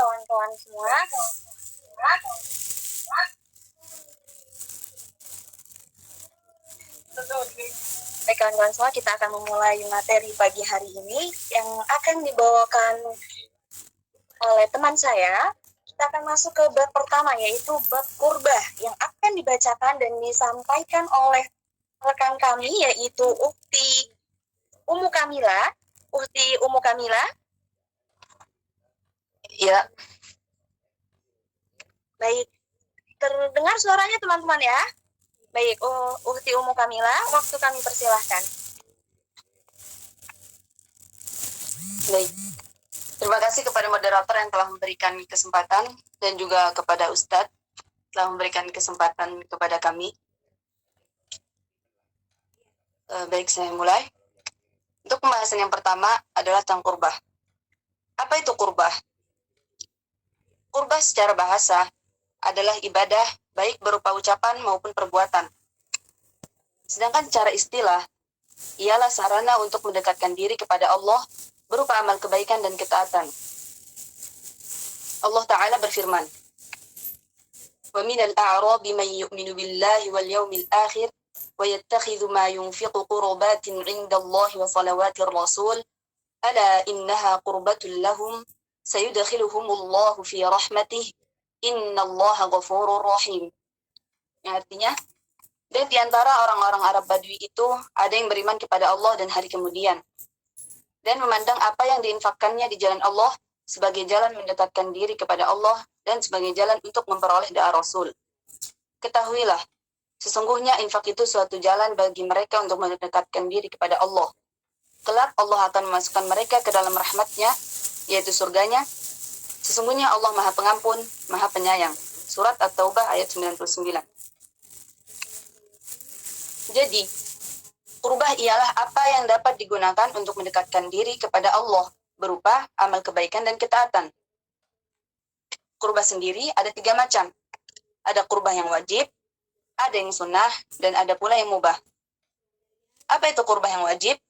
kawan-kawan semua. Baik kawan-kawan semua, kita akan memulai materi pagi hari ini yang akan dibawakan oleh teman saya. Kita akan masuk ke bab pertama, yaitu bab kurbah, yang akan dibacakan dan disampaikan oleh rekan kami, yaitu Ukti Umu Kamila. Ukti Umu Kamila. Ya. Baik, terdengar suaranya teman-teman ya? Baik, Ukti Umu Kamila, waktu kami persilahkan. Baik. Terima kasih kepada moderator yang telah memberikan kesempatan dan juga kepada Ustadz telah memberikan kesempatan kepada kami. Baik, saya mulai. Untuk pembahasan yang pertama adalah tentang kurbah. Apa itu kurbah? Kurbah secara bahasa adalah ibadah baik berupa ucapan maupun perbuatan. Sedangkan secara istilah, ialah sarana untuk mendekatkan diri kepada Allah berupa amal kebaikan dan ketaatan. Allah Ta'ala berfirman, وَمِنَ الْأَعْرَابِ مَنْ يُؤْمِنُ بِاللَّهِ وَالْيَوْمِ الْآخِرِ وَيَتَّخِذُ مَا يُنْفِقُ قُرُبَاتٍ عِنْدَ اللَّهِ وَصَلَوَاتِ الرَّسُولِ أَلَا إِنَّهَا قُرْبَةٌ لَهُمْ سَيُدْخِلُهُمُ اللَّهُ فِي رَحْمَتِهِ إِنَّ اللَّهَ غَفُورٌ رَحِيمٌ. Yang artinya, dan di antara orang-orang Arab Badui itu ada yang beriman kepada Allah dan hari kemudian, dan memandang apa yang diinfakkannya di jalan Allah sebagai jalan mendekatkan diri kepada Allah dan sebagai jalan untuk memperoleh doa Rasul. Ketahuilah, sesungguhnya infak itu suatu jalan bagi mereka untuk mendekatkan diri kepada Allah. Kelak Allah akan memasukkan mereka ke dalam rahmatnya, yaitu surganya. Sesungguhnya Allah Maha Pengampun, Maha Penyayang. Surat At-Taubah ayat 99. Jadi, kurbah ialah apa yang dapat digunakan untuk mendekatkan diri kepada Allah berupa amal kebaikan dan ketaatan. Kurbah sendiri ada 3 macam. Ada kurbah yang wajib, ada yang sunnah, dan ada pula yang mubah. Apa itu kurbah yang wajib?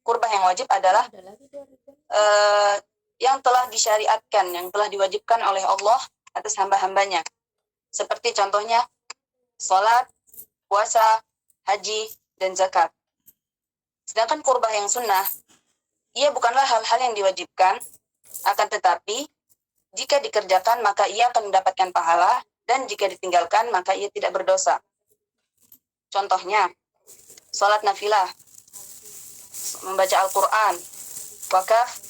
Kurbah yang wajib adalah yang telah disyariatkan, yang telah diwajibkan oleh Allah atas hamba-hambanya. Seperti contohnya, sholat, puasa, haji, dan zakat. Sedangkan kurbah yang sunnah, ia bukanlah hal-hal yang diwajibkan, akan tetapi, jika dikerjakan maka ia akan mendapatkan pahala, dan jika ditinggalkan maka ia tidak berdosa. Contohnya, sholat nafilah, membaca Al-Quran, wakaf,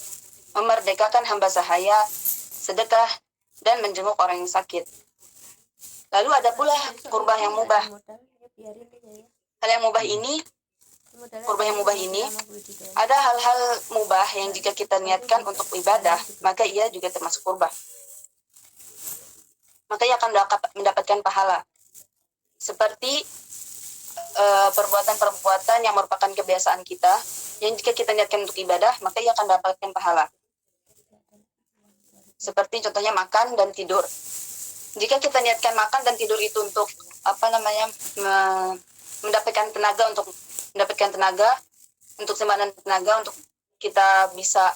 memerdekakan hamba sahaya, sedekah, dan menjenguk orang yang sakit. Lalu ada pula kurbah yang mubah. Hal yang mubah ini, kurbah yang mubah ini, ada hal-hal mubah yang jika kita niatkan untuk ibadah, maka ia juga termasuk kurbah. Maka ia akan mendapatkan pahala. Seperti perbuatan-perbuatan yang merupakan kebiasaan kita, yang jika kita niatkan untuk ibadah, maka ia akan mendapatkan pahala. Seperti contohnya makan dan tidur. Jika kita niatkan makan dan tidur itu untuk mendapatkan tenaga, untuk simpanan tenaga, untuk kita bisa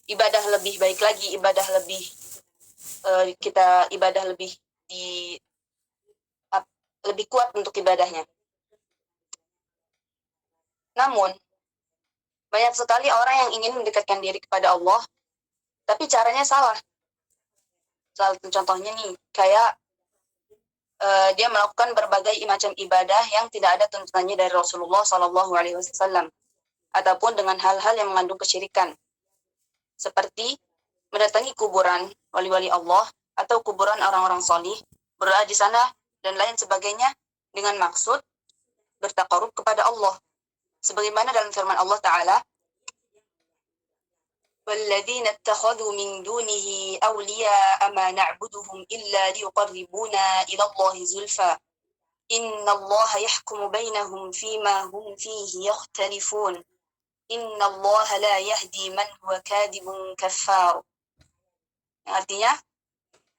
ibadah lebih baik lagi, lebih kuat untuk ibadahnya. Namun, banyak sekali orang yang ingin mendekatkan diri kepada Allah, tapi caranya salah. Contohnya nih, kayak dia melakukan berbagai macam ibadah yang tidak ada tuntunannya dari Rasulullah SAW, ataupun dengan hal-hal yang mengandung kesyirikan, seperti mendatangi kuburan wali-wali Allah atau kuburan orang-orang salih, berdoa di sana dan lain sebagainya dengan maksud bertaqarrub kepada Allah. Sebagaimana dalam firman Allah Ta'ala, وَالَّذِينَ اتَّخَذُوا مِن دُونِهِ أَوْلِيَاءَ مَا نَعْبُدُهُمْ إِلَّا لِيُقَرِّبُونَا إِلَى اللَّهِ زُلْفَى إِنَّ اللَّهَ يَحْكُمُ بَيْنَهُمْ فِيمَا هُمْ فِيهِ يَخْتَلِفُونَ إِنَّ اللَّهَ لَا يَهْدِي مَنْ هُوَ كَاذِبٌ كَفَّارٌ. Yang artinya,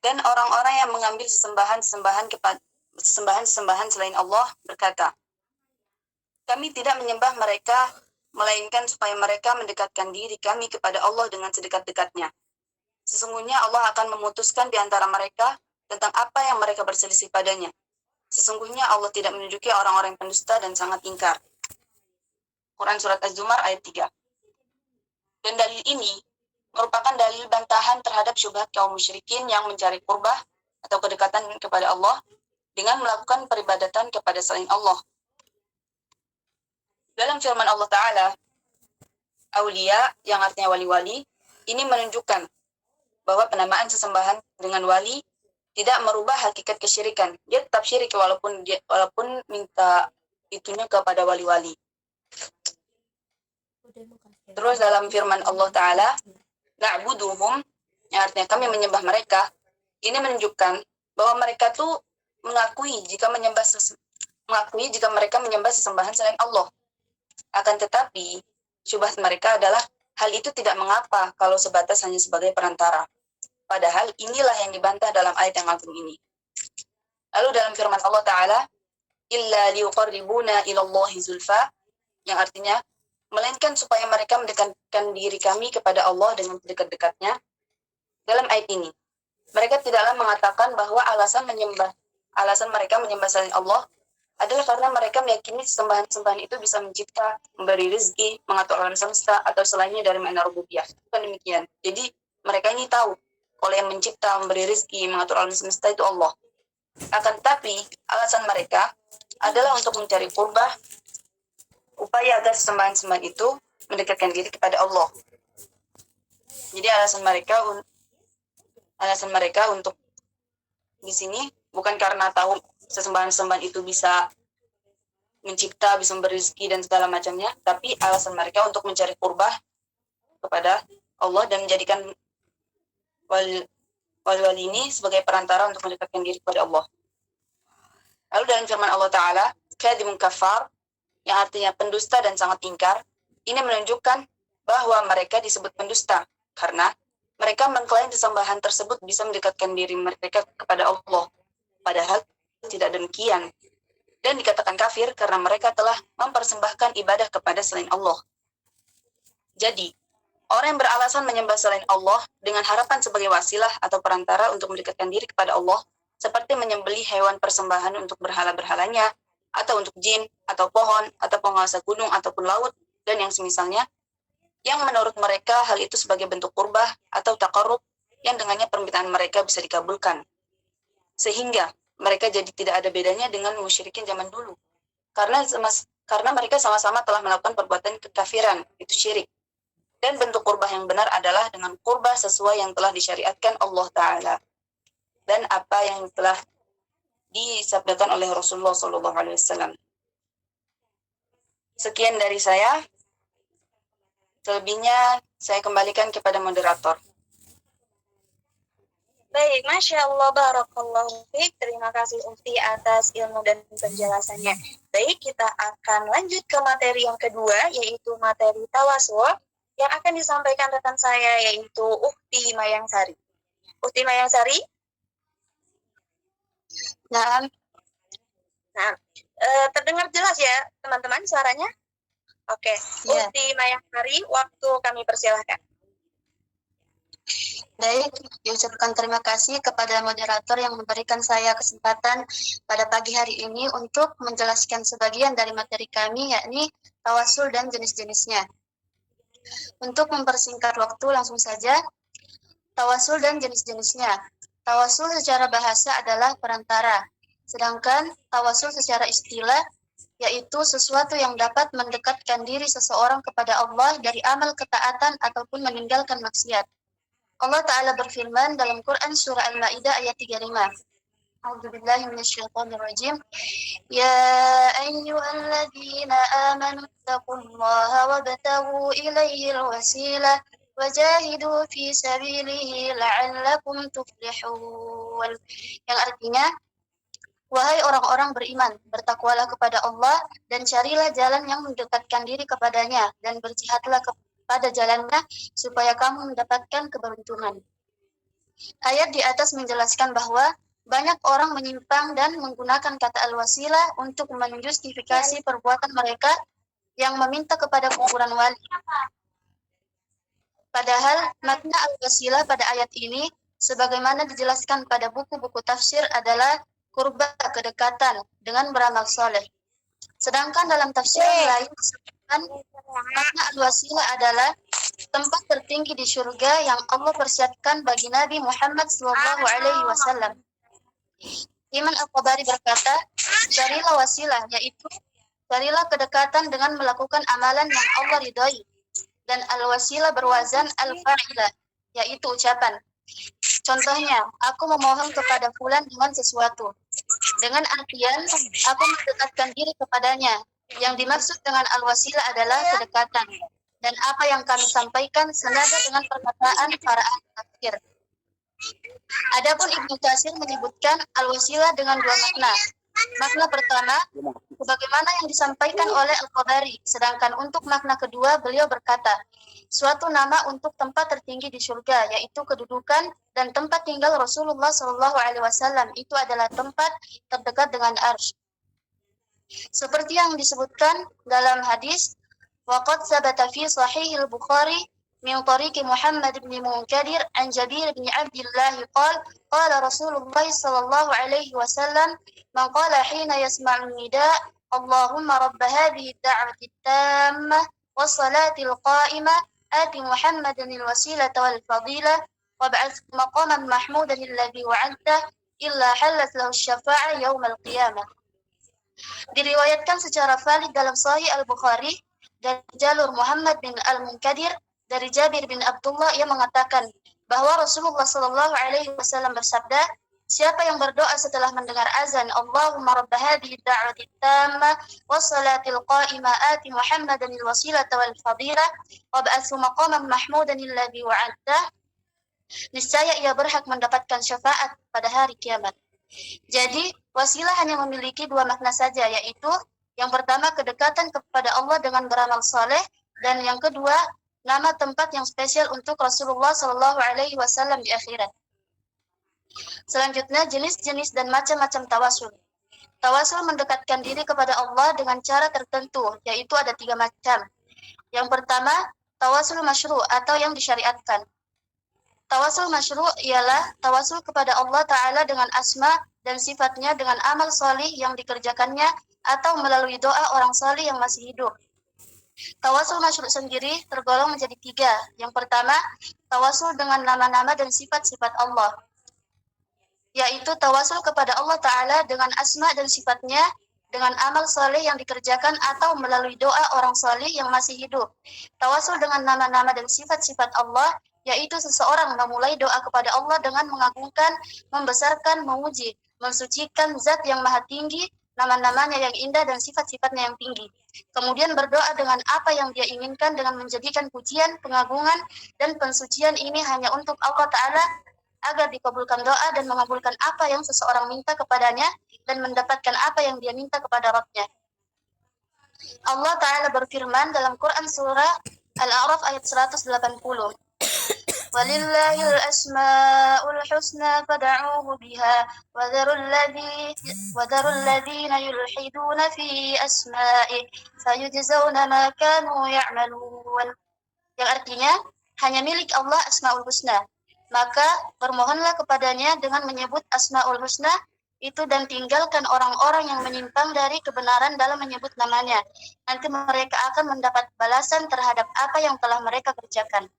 dan orang-orang yang mengambil sesembahan selain Allah berkata, kami tidak menyembah mereka, melainkan supaya mereka mendekatkan diri kami kepada Allah dengan sedekat-dekatnya. Sesungguhnya Allah akan memutuskan di antara mereka tentang apa yang mereka berselisih padanya. Sesungguhnya Allah tidak menunjuki orang-orang yang pendusta dan sangat ingkar. Quran Surat Az-Zumar ayat 3. Dan dalil ini merupakan dalil bantahan terhadap syubhat kaum musyrikin yang mencari qurbah atau kedekatan kepada Allah dengan melakukan peribadatan kepada selain Allah. Dalam firman Allah Ta'ala, Aulia yang artinya wali-wali, ini menunjukkan bahwa penamaan sesembahan dengan wali tidak merubah hakikat kesyirikan. Dia tetap syirik walaupun minta itunya kepada wali-wali. Terus dalam firman Allah Ta'ala, na'buduhum, yang artinya kami menyembah mereka, ini menunjukkan bahwa mereka tuh mengakui jika mereka menyembah sesembahan selain Allah. Akan tetapi, syubhat mereka adalah hal itu tidak mengapa kalau sebatas hanya sebagai perantara. Padahal inilah yang dibantah dalam ayat yang agung ini. Lalu dalam firman Allah Ta'ala, illa liuqarribuna ilallahi zulfa, yang artinya, melainkan supaya mereka mendekatkan diri kami kepada Allah dengan dekat-dekatnya. Dalam ayat ini, mereka tidaklah mengatakan bahwa alasan mereka menyembah selain Allah adalah karena mereka meyakini sembahan-sembahan itu bisa mencipta, memberi rezeki, mengatur alam semesta, atau selainnya dari makna rububiyah. Bukan demikian. Jadi, mereka ini tahu oleh yang mencipta, memberi rezeki, mengatur alam semesta itu Allah. Akan tetapi, alasan mereka adalah untuk mencari qurbah, upaya agar sembahan-sembahan itu mendekatkan diri kepada Allah. Jadi alasan mereka untuk di sini bukan karena tahu sesembahan-sembahan itu bisa mencipta, bisa memberi rezeki dan segala macamnya, tapi alasan mereka untuk mencari qurbah kepada Allah dan menjadikan wali-wali ini sebagai perantara untuk mendekatkan diri kepada Allah. Lalu dalam firman Allah Ta'ala, kadhimun kafar, yang artinya pendusta dan sangat ingkar, ini menunjukkan bahwa mereka disebut pendusta karena mereka mengklaim sesembahan tersebut bisa mendekatkan diri mereka kepada Allah. Padahal tidak demikian. Dan dikatakan kafir karena mereka telah mempersembahkan ibadah kepada selain Allah. Jadi, orang yang beralasan menyembah selain Allah dengan harapan sebagai wasilah atau perantara untuk mendekatkan diri kepada Allah, seperti menyembelih hewan persembahan untuk berhala-berhalanya, atau untuk jin, atau pohon, atau penguasa gunung, ataupun laut, dan yang semisalnya, yang menurut mereka hal itu sebagai bentuk qurbah atau taqarrub yang dengannya permintaan mereka bisa dikabulkan. Sehingga mereka jadi tidak ada bedanya dengan musyrikin zaman dulu. Karena mereka sama-sama telah melakukan perbuatan kekafiran, itu syirik. Dan bentuk qurbah yang benar adalah dengan qurbah sesuai yang telah disyariatkan Allah Ta'ala. Dan apa yang telah disabdakan oleh Rasulullah SAW. Sekian dari saya. Selebihnya saya kembalikan kepada moderator. Baik, Masya Allah, Barakallahu Fiik. Terima kasih Ufti atas ilmu dan penjelasannya. Baik, kita akan lanjut ke materi yang kedua, yaitu materi tawasul, yang akan disampaikan rekan saya, yaitu Ufti Mayangsari. Ufti Mayangsari? Nah, terdengar jelas ya, teman-teman, suaranya? Oke, Ya. Ufti Mayangsari, waktu kami persilahkan. Baik, diucapkan terima kasih kepada moderator yang memberikan saya kesempatan pada pagi hari ini untuk menjelaskan sebagian dari materi kami, yakni tawasul dan jenis-jenisnya. Untuk mempersingkat waktu, langsung saja, tawasul dan jenis-jenisnya. Tawasul secara bahasa adalah perantara, sedangkan tawasul secara istilah yaitu sesuatu yang dapat mendekatkan diri seseorang kepada Allah dari amal ketaatan ataupun meninggalkan maksiat. Allah Ta'ala berfirman dalam Quran Surah Al-Ma'idah ayat 35. A'udzubillahi minasyaitonirrajim. Ya ayyuhalladzina amanu taqullaha wabtaghu ilaihil wasilah wajahidu fi sabilihi la'allakum tuflihun. Yang artinya, wahai orang-orang beriman, bertakwalah kepada Allah dan carilah jalan yang mendekatkan diri kepadanya dan berjihadlah pada jalannya supaya kamu mendapatkan keberuntungan. Ayat di atas menjelaskan bahwa banyak orang menyimpang dan menggunakan kata al-wasilah untuk menjustifikasi perbuatan mereka yang meminta kepada kuburan wali. Padahal makna al-wasilah pada ayat ini sebagaimana dijelaskan pada buku-buku tafsir adalah kurba, kedekatan dengan beramal soleh. Sedangkan dalam tafsir lain disebutkan makna al-wasilah adalah tempat tertinggi di surga yang Allah persiapkan bagi Nabi Muhammad SAW. Imam Al-Qabari berkata, carilah wasilah, yaitu carilah kedekatan dengan melakukan amalan yang Allah ridhoi. Dan al-wasilah berwazan al-fa'ilah, yaitu ucapan. Contohnya, aku memohon kepada fulan dengan sesuatu. Dengan artian, aku mendekatkan diri kepadanya. Yang dimaksud dengan al-wasilah adalah kedekatan. Dan apa yang kami sampaikan senada dengan perkataan para ahli tafsir. Adapun Ibnu Katsir menyebutkan al-wasilah dengan dua makna. Makna pertama, sebagaimana yang disampaikan oleh Al-Qabari. Sedangkan untuk makna kedua, beliau berkata, suatu nama untuk tempat tertinggi di surga, yaitu kedudukan dan tempat tinggal Rasulullah SAW. Itu adalah tempat terdekat dengan arsy. Seperti yang disebutkan dalam hadis, waqad sabata fi sahih al-Bukhari min tariq Muhammad bin Munkadir an Jabir bin Abdullah qala Rasulullah sallallahu alaihi wasallam man qala hina yasma'u nida Allahumma rabb hadhihi ad-da'wati at-tammah was-salati al-qa'imah ati Muhammadan al-wasilata wal-fadilah wab'ath maqaman mahmudan alladhi wa'adtah illa halat lahu asy-syafa'ah yaum al-qiyamah. Diriwayatkan secara valid dalam Sahih Al-Bukhari dari jalur Muhammad bin Al-Munkadir dari Jabir bin Abdullah, ia mengatakan bahwa Rasulullah Shallallahu Alaihi Wasallam bersabda, siapa yang berdoa setelah mendengar azan, Allahumma rabb hadhihi ad-da'wati at-tammah was-salatil qa'imah ati Muhammadan al-wasilata wal fadilah wa ba'athu maqaman mahmudan alladhi wa'adtah, niscaya ia berhak mendapatkan syafaat pada hari kiamat. Jadi, wasilah hanya memiliki dua makna saja, yaitu yang pertama kedekatan kepada Allah dengan beramal soleh, dan yang kedua nama tempat yang spesial untuk Rasulullah Shallallahu Alaihi Wasallam di akhirat. Selanjutnya jenis-jenis dan macam-macam tawasul. Tawasul mendekatkan diri kepada Allah dengan cara tertentu, yaitu ada 3 macam. Yang pertama, tawasul masyru' atau yang disyariatkan. Tawasul masyru' ialah tawasul kepada Allah Ta'ala dengan asma dan sifatnya dengan amal solih yang dikerjakannya atau melalui doa orang solih yang masih hidup. Tawasul masyru' sendiri tergolong menjadi 3. Yang pertama, tawasul dengan nama-nama dan sifat-sifat Allah, yaitu tawasul kepada Allah Ta'ala dengan asma dan sifatnya, dengan amal soleh yang dikerjakan atau melalui doa orang soleh yang masih hidup. Tawasul dengan nama-nama dan sifat-sifat Allah, yaitu seseorang memulai doa kepada Allah dengan mengagungkan, membesarkan, memuji, mensucikan zat yang maha tinggi, nama-namanya yang indah dan sifat-sifatnya yang tinggi. Kemudian berdoa dengan apa yang dia inginkan dengan menjadikan pujian, pengagungan, dan pensucian ini hanya untuk Allah Ta'ala agar dikabulkan doa dan mengabulkan apa yang seseorang minta kepadanya dan mendapatkan apa yang dia minta kepada Rabb-Nya. Allah Ta'ala berfirman dalam Quran surah Al-A'raf ayat 180. Walillahil asma'ul husna fad'uuhu biha wa dharul ladzina yulhiduna fi asma'i sayujzauna ma kanu ya'malun. Yang artinya, hanya milik Allah Asma'ul Husna. Maka bermohonlah kepadanya dengan menyebut Asma'ul Husna itu dan tinggalkan orang-orang yang menyimpang dari kebenaran dalam menyebut namanya. Nanti mereka akan mendapat balasan terhadap apa yang telah mereka kerjakan.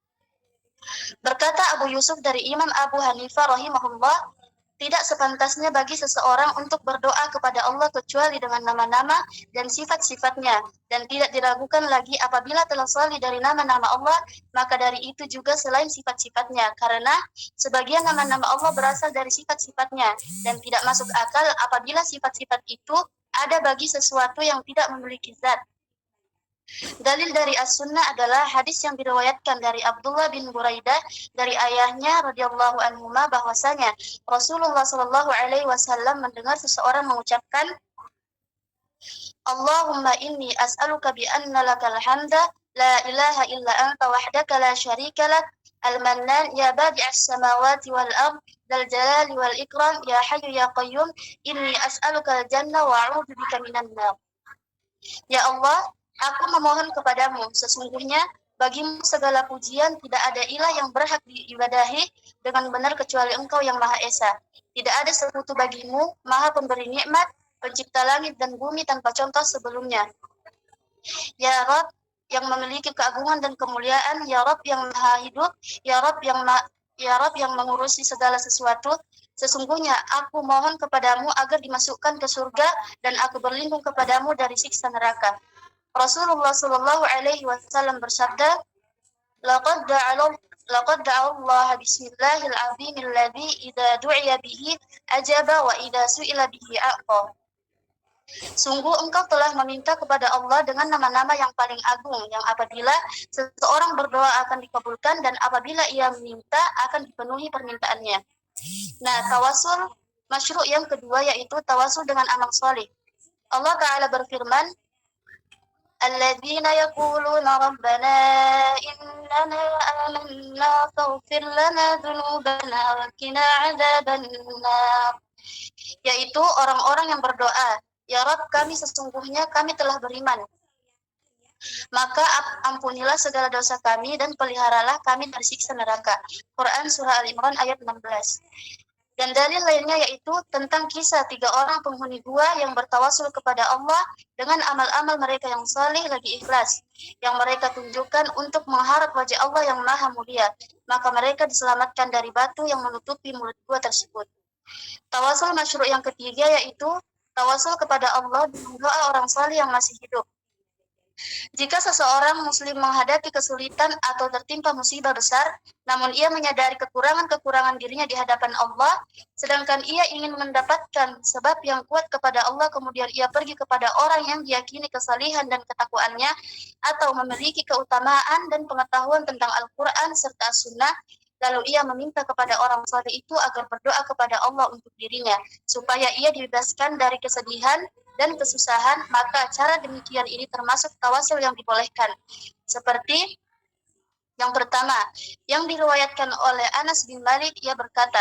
Berkata Abu Yusuf dari Imam Abu Hanifah rahimahullah, tidak sepantasnya bagi seseorang untuk berdoa kepada Allah kecuali dengan nama-nama dan sifat-sifatnya, dan tidak diragukan lagi apabila telah salih dari nama-nama Allah, maka dari itu juga selain sifat-sifatnya, karena sebagian nama-nama Allah berasal dari sifat-sifatnya, dan tidak masuk akal apabila sifat-sifat itu ada bagi sesuatu yang tidak memiliki zat. Dalil dari As-Sunnah adalah hadis yang diriwayatkan dari Abdullah bin Buraidah dari ayahnya radhiyallahu anhuma bahwasanya Rasulullah sallallahu alaihi wasallam mendengar seseorang mengucapkan, Allahumma inni as'aluka bi anna lakal hamda la ilaha illa anta wahdaka la syarika lak al-mannan ya badi'as samawati wal ard dal jalali wal ikram ya hayyu ya qayyum inni as'aluka al-jannah wa a'udzu bika minan nar. Ya Allah, aku memohon kepadamu, sesungguhnya Bagimu segala pujian, tidak ada ilah yang berhak diibadahi dengan benar kecuali Engkau yang Maha Esa. Tidak ada sekutu bagimu, Maha Pemberi nikmat, pencipta langit dan bumi tanpa contoh sebelumnya. Ya Rob yang memiliki keagungan dan kemuliaan, Ya Rob yang Maha Hidup, Ya Rob yang mengurusi segala sesuatu. Sesungguhnya aku mohon kepadamu agar dimasukkan ke surga dan aku berlindung kepadamu dari siksa neraka. Rasulullah Shallallahu Alaihi Wasallam bersabda, "Laqad da'a Allah Bismillahil Azimil Ladzi idza du'iya bihi ajaba wa idza su'ila bihi a'ta." Sungguh engkau telah meminta kepada Allah dengan nama-nama yang paling agung, yang apabila seseorang berdoa akan dikabulkan dan apabila ia meminta akan dipenuhi permintaannya. Nah, tawasul masyru' yang kedua yaitu tawasul dengan amal soleh. Allah Ta'ala berfirman, Alladzina yaquluna rabbana innana amanna faghfir lana dzunubana wa qina adzabannar. Yaitu orang-orang yang berdoa, Ya Rabb kami sesungguhnya kami telah beriman. Maka ampunilah segala dosa kami dan peliharalah kami dari siksa neraka. Quran Surah Al-Imran ayat 16. Dan dalil lainnya yaitu tentang kisah 3 orang penghuni gua yang bertawasul kepada Allah dengan amal-amal mereka yang saleh lagi ikhlas, yang mereka tunjukkan untuk mengharap wajah Allah yang maha mulia. Maka mereka diselamatkan dari batu yang menutupi mulut gua tersebut. Tawasul masyru' yang ketiga yaitu tawasul kepada Allah dengan doa orang saleh yang masih hidup. Jika seseorang muslim menghadapi kesulitan atau tertimpa musibah besar, namun ia menyadari kekurangan-kekurangan dirinya di hadapan Allah, sedangkan ia ingin mendapatkan sebab yang kuat kepada Allah, kemudian ia pergi kepada orang yang diyakini kesalihan dan ketakwaannya, atau memiliki keutamaan dan pengetahuan tentang Al-Quran serta As-Sunnah, lalu ia meminta kepada orang saleh itu agar berdoa kepada Allah untuk dirinya, supaya ia dibebaskan dari kesedihan dan kesusahan, maka cara demikian ini termasuk tawasul yang dibolehkan. Seperti yang pertama, yang diriwayatkan oleh Anas bin Malik, ia berkata,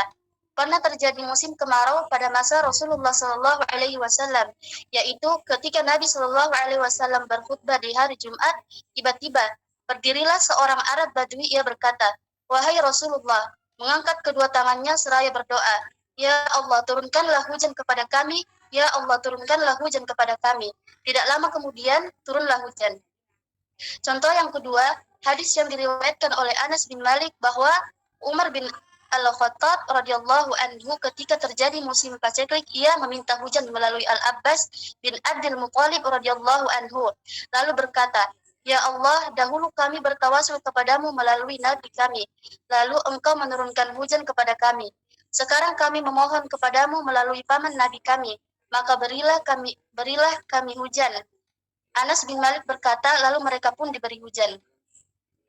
pernah terjadi musim kemarau pada masa Rasulullah Shallallahu Alaihi Wasallam, yaitu ketika Nabi Shallallahu Alaihi Wasallam berkhutbah di hari Jumat, tiba-tiba berdirilah seorang Arab Badui, ia berkata, wahai Rasulullah, mengangkat kedua tangannya seraya berdoa, ya Allah turunkanlah hujan kepada kami, ya Allah turunkanlah hujan kepada kami. Tidak lama kemudian turunlah hujan. Contoh yang kedua, hadis yang diriwayatkan oleh Anas bin Malik bahwa Umar bin Al-Khattab radhiyallahu anhu ketika terjadi musim paceklik, ia meminta hujan melalui Al-Abbas bin Abdul Muthalib radhiyallahu anhu. Lalu berkata, ya Allah, dahulu kami bertawasul kepadamu melalui nabi kami, lalu engkau menurunkan hujan kepada kami. Sekarang kami memohon kepadamu melalui paman nabi kami, maka berilah kami hujan. Anas bin Malik berkata, lalu mereka pun diberi hujan.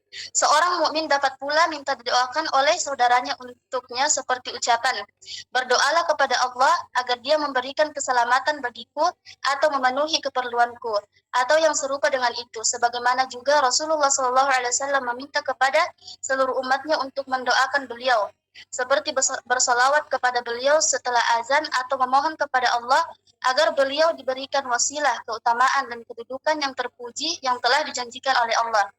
Seorang mukmin dapat pula minta didoakan oleh saudaranya untuknya seperti ucapan, berdoalah kepada Allah agar dia memberikan keselamatan bagiku atau memenuhi keperluanku, atau yang serupa dengan itu, sebagaimana juga Rasulullah SAW meminta kepada seluruh umatnya untuk mendoakan beliau, seperti bersalawat kepada beliau setelah azan atau memohon kepada Allah agar beliau diberikan wasilah, keutamaan dan kedudukan yang terpuji yang telah dijanjikan oleh Allah.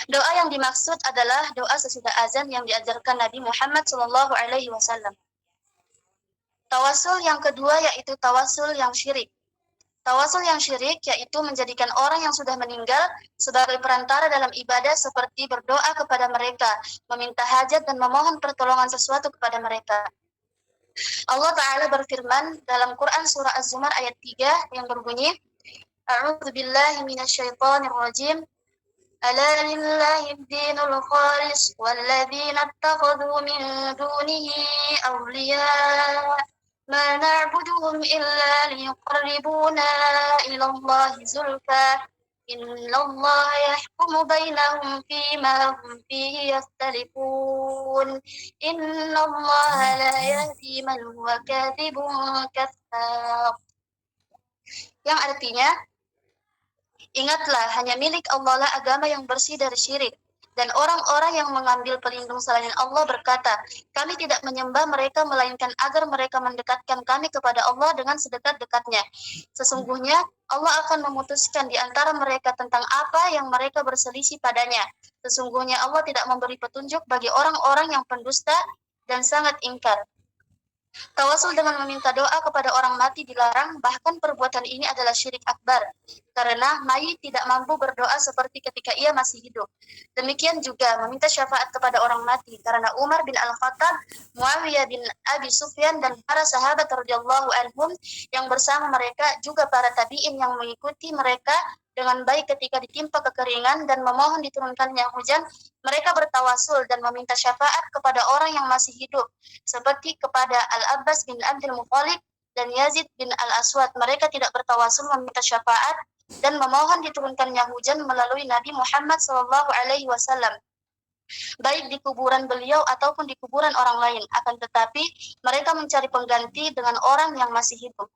Doa yang dimaksud adalah doa sesudah azan yang diajarkan Nabi Muhammad SAW. Tawasul yang kedua yaitu tawasul yang syirik. Tawasul yang syirik yaitu menjadikan orang yang sudah meninggal sebagai perantara dalam ibadah seperti berdoa kepada mereka, meminta hajat dan memohon pertolongan sesuatu kepada mereka. Allah Ta'ala berfirman dalam Quran Surah Az-Zumar ayat 3 yang berbunyi, A'udzu billahi minasyaitonir rajim. ألا لله الدين الخالص والذين اتخذوا من دونه أولياء ما نعبدهم إلا ليقربونا إلى الله زلفى إن الله يحكم بينهم فيما هم فيه يختلفون إن الله لا يهدي من هو كاذب كفار. Yang artinya, ingatlah, hanya milik Allah lah agama yang bersih dari syirik, Dan orang-orang yang mengambil pelindung selain Allah berkata, kami tidak menyembah mereka melainkan agar mereka mendekatkan kami kepada Allah dengan sedekat-dekatnya. Sesungguhnya Allah akan memutuskan di antara mereka tentang apa yang mereka berselisih padanya. Sesungguhnya Allah tidak memberi petunjuk bagi orang-orang yang pendusta dan sangat ingkar. Tawasul dengan meminta doa kepada orang mati dilarang, bahkan perbuatan ini adalah syirik akbar, karena mayit tidak mampu berdoa seperti ketika ia masih hidup. Demikian juga meminta syafaat kepada orang mati, karena Umar bin Al-Khattab, Muawiyah bin Abi Sufyan, dan para sahabat radhiyallahu anhum yang bersama mereka, juga para tabi'in yang mengikuti mereka dengan baik ketika ditimpa kekeringan dan memohon diturunkannya hujan, mereka bertawasul dan meminta syafaat kepada orang yang masih hidup, seperti kepada Al-Abbas bin Abdul Muthalib dan Yazid bin Al-Aswad. Mereka tidak bertawasul meminta syafaat dan memohon diturunkannya hujan melalui Nabi Muhammad SAW, baik di kuburan beliau ataupun di kuburan orang lain. Akan tetapi mereka mencari pengganti dengan orang yang masih hidup.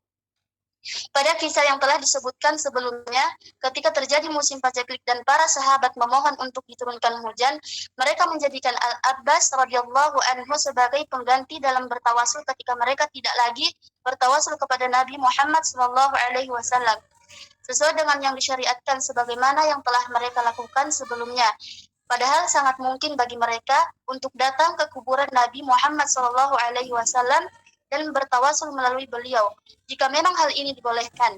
Pada kisah yang telah disebutkan sebelumnya, ketika terjadi musim paceklik dan para sahabat memohon untuk diturunkan hujan, mereka menjadikan Al-Abbas radhiyallahu anhu sebagai pengganti dalam bertawasul ketika mereka tidak lagi bertawasul kepada Nabi Muhammad SAW, sesuai dengan yang disyariatkan sebagaimana yang telah mereka lakukan sebelumnya. Padahal sangat mungkin bagi mereka untuk datang ke kuburan Nabi Muhammad SAW dan bertawasul melalui beliau, jika memang hal ini dibolehkan.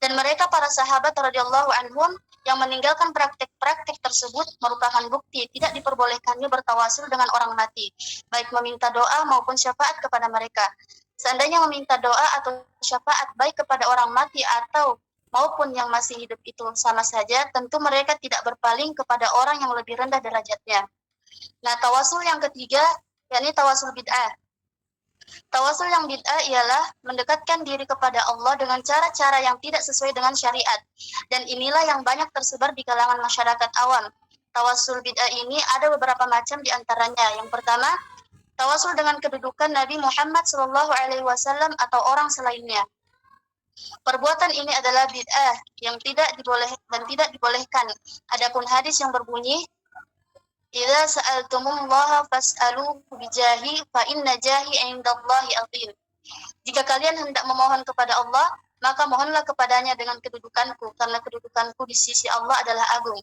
Dan mereka para sahabat radhiyallahu anhum yang meninggalkan praktik-praktik tersebut merupakan bukti tidak diperbolehkannya bertawasul dengan orang mati, baik meminta doa maupun syafaat kepada mereka. Seandainya meminta doa atau syafaat baik kepada orang mati atau maupun yang masih hidup itu sama saja, tentu mereka tidak berpaling kepada orang yang lebih rendah derajatnya. Nah, tawasul yang ketiga, yakni tawasul bid'ah. Tawasul yang bid'ah ialah mendekatkan diri kepada Allah dengan cara-cara yang tidak sesuai dengan syariat. Dan inilah yang banyak tersebar di kalangan masyarakat awam. Tawasul bid'ah ini ada beberapa macam di antaranya. Yang pertama, tawasul dengan kedudukan Nabi Muhammad SAW atau orang selainnya. Perbuatan ini adalah bid'ah yang tidak dibolehkan. Adapun hadis yang berbunyi, "Idza sa'altumullaha fas'aluhu bijahi fa inna jahi 'indallahi 'azim." Jika kalian hendak memohon kepada Allah, maka mohonlah kepadanya dengan kedudukanku, karena kedudukanku di sisi Allah adalah agung.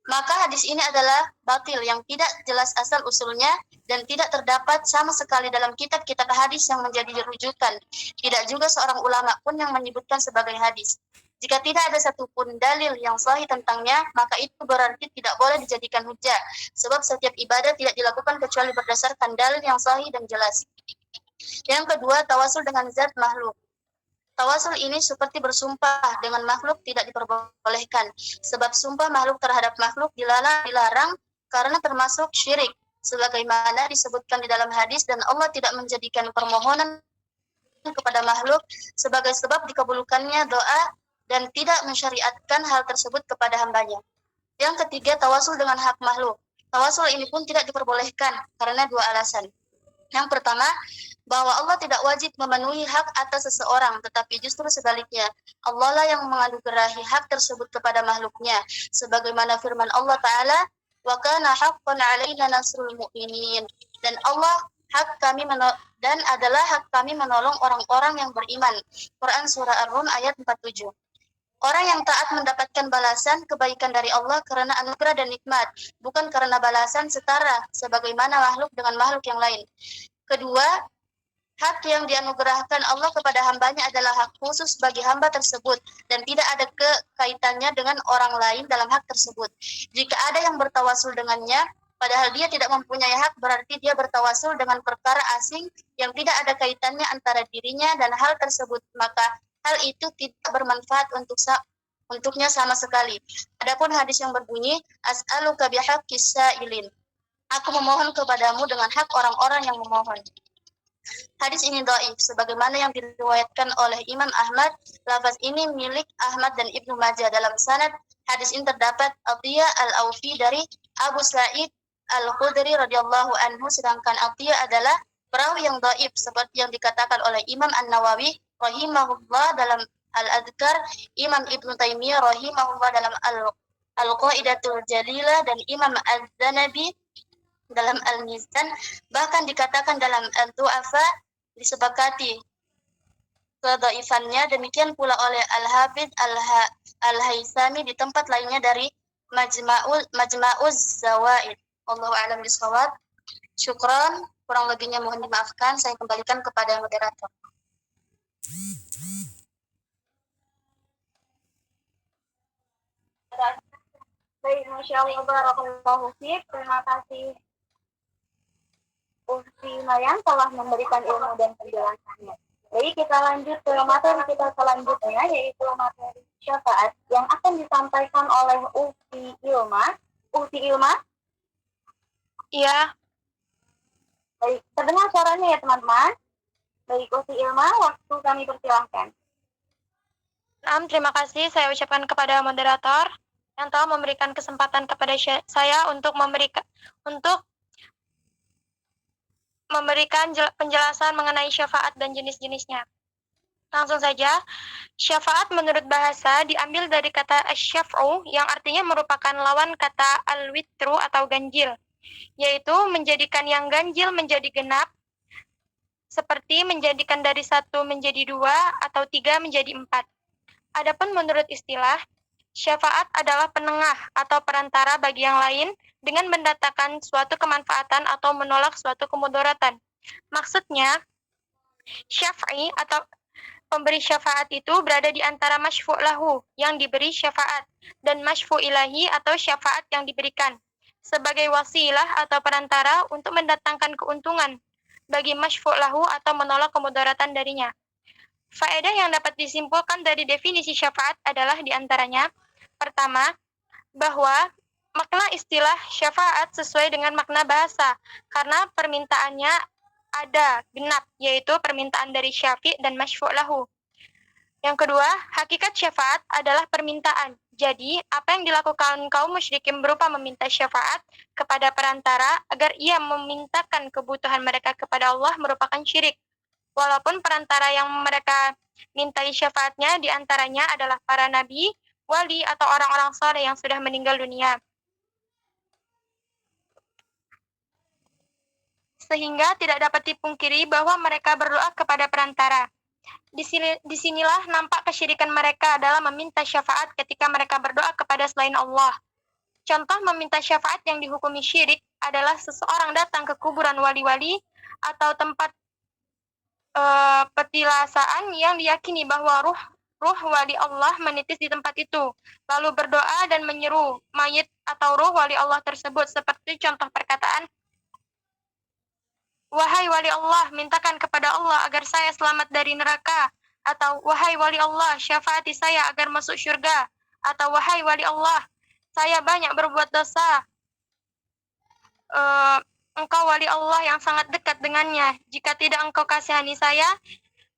Maka hadis ini adalah batil yang tidak jelas asal usulnya dan tidak terdapat sama sekali dalam kitab-kitab hadis yang menjadi rujukan. Tidak juga seorang ulama pun yang menyebutkan sebagai hadis. Jika tidak ada satupun dalil yang sahih tentangnya, maka itu berarti tidak boleh dijadikan hujjah, sebab setiap ibadah tidak dilakukan kecuali berdasarkan dalil yang sahih dan jelas. Yang kedua, tawasul dengan zat makhluk. Tawasul ini seperti bersumpah dengan makhluk tidak diperbolehkan, sebab sumpah makhluk terhadap makhluk dilarang karena termasuk syirik, sebagaimana disebutkan di dalam hadis, dan Allah tidak menjadikan permohonan kepada makhluk sebagai sebab dikabulkannya doa dan tidak mensyariatkan hal tersebut kepada hambanya. Yang ketiga, tawasul dengan hak makhluk. Tawasul ini pun tidak diperbolehkan karena dua alasan. Yang pertama, bahwa Allah tidak wajib memenuhi hak atas seseorang, tetapi justru sebaliknya, Allah lah yang menganugerahi hak tersebut kepada makhluknya, sebagaimana firman Allah Ta'ala, "Wa kana haqqan 'alaina nasrul mu'minin." Dan adalah hak kami menolong orang-orang yang beriman. Quran Surah Ar-Rum ayat 47. Orang yang taat mendapatkan balasan kebaikan dari Allah karena anugerah dan nikmat, bukan karena balasan setara sebagaimana makhluk dengan makhluk yang lain. Kedua, hak yang dianugerahkan Allah kepada hambanya adalah hak khusus bagi hamba tersebut dan tidak ada kaitannya dengan orang lain dalam hak tersebut. Jika ada yang bertawasul dengannya, padahal dia tidak mempunyai hak, berarti dia bertawasul dengan perkara asing yang tidak ada kaitannya antara dirinya dan hal tersebut, maka hal itu tidak bermanfaat untuknya sama sekali. Adapun hadis yang berbunyi, "As'aluka bihaqqis sa'ilin." Aku memohon kepadamu dengan hak orang-orang yang memohon. Hadis ini dhaif, sebagaimana yang diriwayatkan oleh Imam Ahmad. Lafaz ini milik Ahmad dan Ibnu Majah. Dalam sanad hadis ini terdapat Atiyah al-Aufi dari Abu Sa'id al-Khudri radhiyallahu anhu, sedangkan Atiyah adalah perawi yang dhaif seperti yang dikatakan oleh Imam An-Nawawi rahimahullah dalam Al-Adhkar, Imam Ibnu Taimiyah rahimahullah dalam Al-Qaidatul Jalilah dan Imam Az-Zanabi dalam Al-Mizan, bahkan dikatakan dalam Al-Du'afa disepakati kedhaifannya, demikian pula oleh Al-Hafidz Al-Haisami di tempat lainnya dari Majma'uz Zawaid. Wallahu a'lam bishawab. Syukran, kurang lebihnya mohon dimaafkan. Saya kembalikan kepada moderator. Baik, Masya Allah, barakallahu fiik. Terima kasih Ufti Maryam telah memberikan ilmu dan penjelasannya. Baik, kita lanjut ke materi kita selanjutnya, yaitu materi syafaat yang akan disampaikan oleh Ufti Ilma. Ufti Ilma? Iya. Baik, terdengar suaranya ya teman-teman? Baik, Ufti Ilma, waktu kami persilahkan. Terima kasih saya ucapkan kepada moderator yang telah memberikan kesempatan kepada saya untuk memberikan penjelasan mengenai syafaat dan jenis-jenisnya. Langsung saja, syafaat menurut bahasa diambil dari kata asyaf'u yang artinya merupakan lawan kata al-witru atau ganjil, yaitu menjadikan yang ganjil menjadi genap, seperti menjadikan dari 1 menjadi 2 atau 3 menjadi 4. Adapun menurut istilah, syafaat adalah penengah atau perantara bagi yang lain dengan mendatangkan suatu kemanfaatan atau menolak suatu kemudaratan. Maksudnya, syafi'i atau pemberi syafaat itu berada di antara masyfu' lahu yang diberi syafaat dan masyfu' ilahi atau syafaat yang diberikan sebagai wasilah atau perantara untuk mendatangkan keuntungan bagi masyfu' lahu atau menolak kemudaratan darinya. Faedah yang dapat disimpulkan dari definisi syafaat adalah diantaranya, pertama, bahwa makna istilah syafaat sesuai dengan makna bahasa, karena permintaannya ada, genap, yaitu permintaan dari syafi' dan masyfu' lahu. Yang kedua, hakikat syafaat adalah permintaan. Jadi, apa yang dilakukan kaum musyrikin berupa meminta syafaat kepada perantara agar ia memintakan kebutuhan mereka kepada Allah merupakan syirik. Walaupun perantara yang mereka mintai syafaatnya diantaranya adalah para nabi, wali, atau orang-orang saleh yang sudah meninggal dunia. Sehingga tidak dapat dipungkiri bahwa mereka berdoa kepada perantara. Disinilah nampak kesyirikan mereka dalam meminta syafaat ketika mereka berdoa kepada selain Allah. Contoh meminta syafaat yang dihukumi syirik adalah seseorang datang ke kuburan wali-wali atau tempat petilasaan yang diyakini bahwa ruh wali Allah menitis di tempat itu, lalu berdoa dan menyeru mayit atau ruh wali Allah tersebut, seperti contoh perkataan, "Wahai wali Allah, mintakan kepada Allah agar saya selamat dari neraka," atau "Wahai wali Allah, syafaati saya agar masuk surga," atau "Wahai wali Allah, saya banyak berbuat dosa, Engkau wali Allah yang sangat dekat dengannya. Jika tidak Engkau kasihani saya,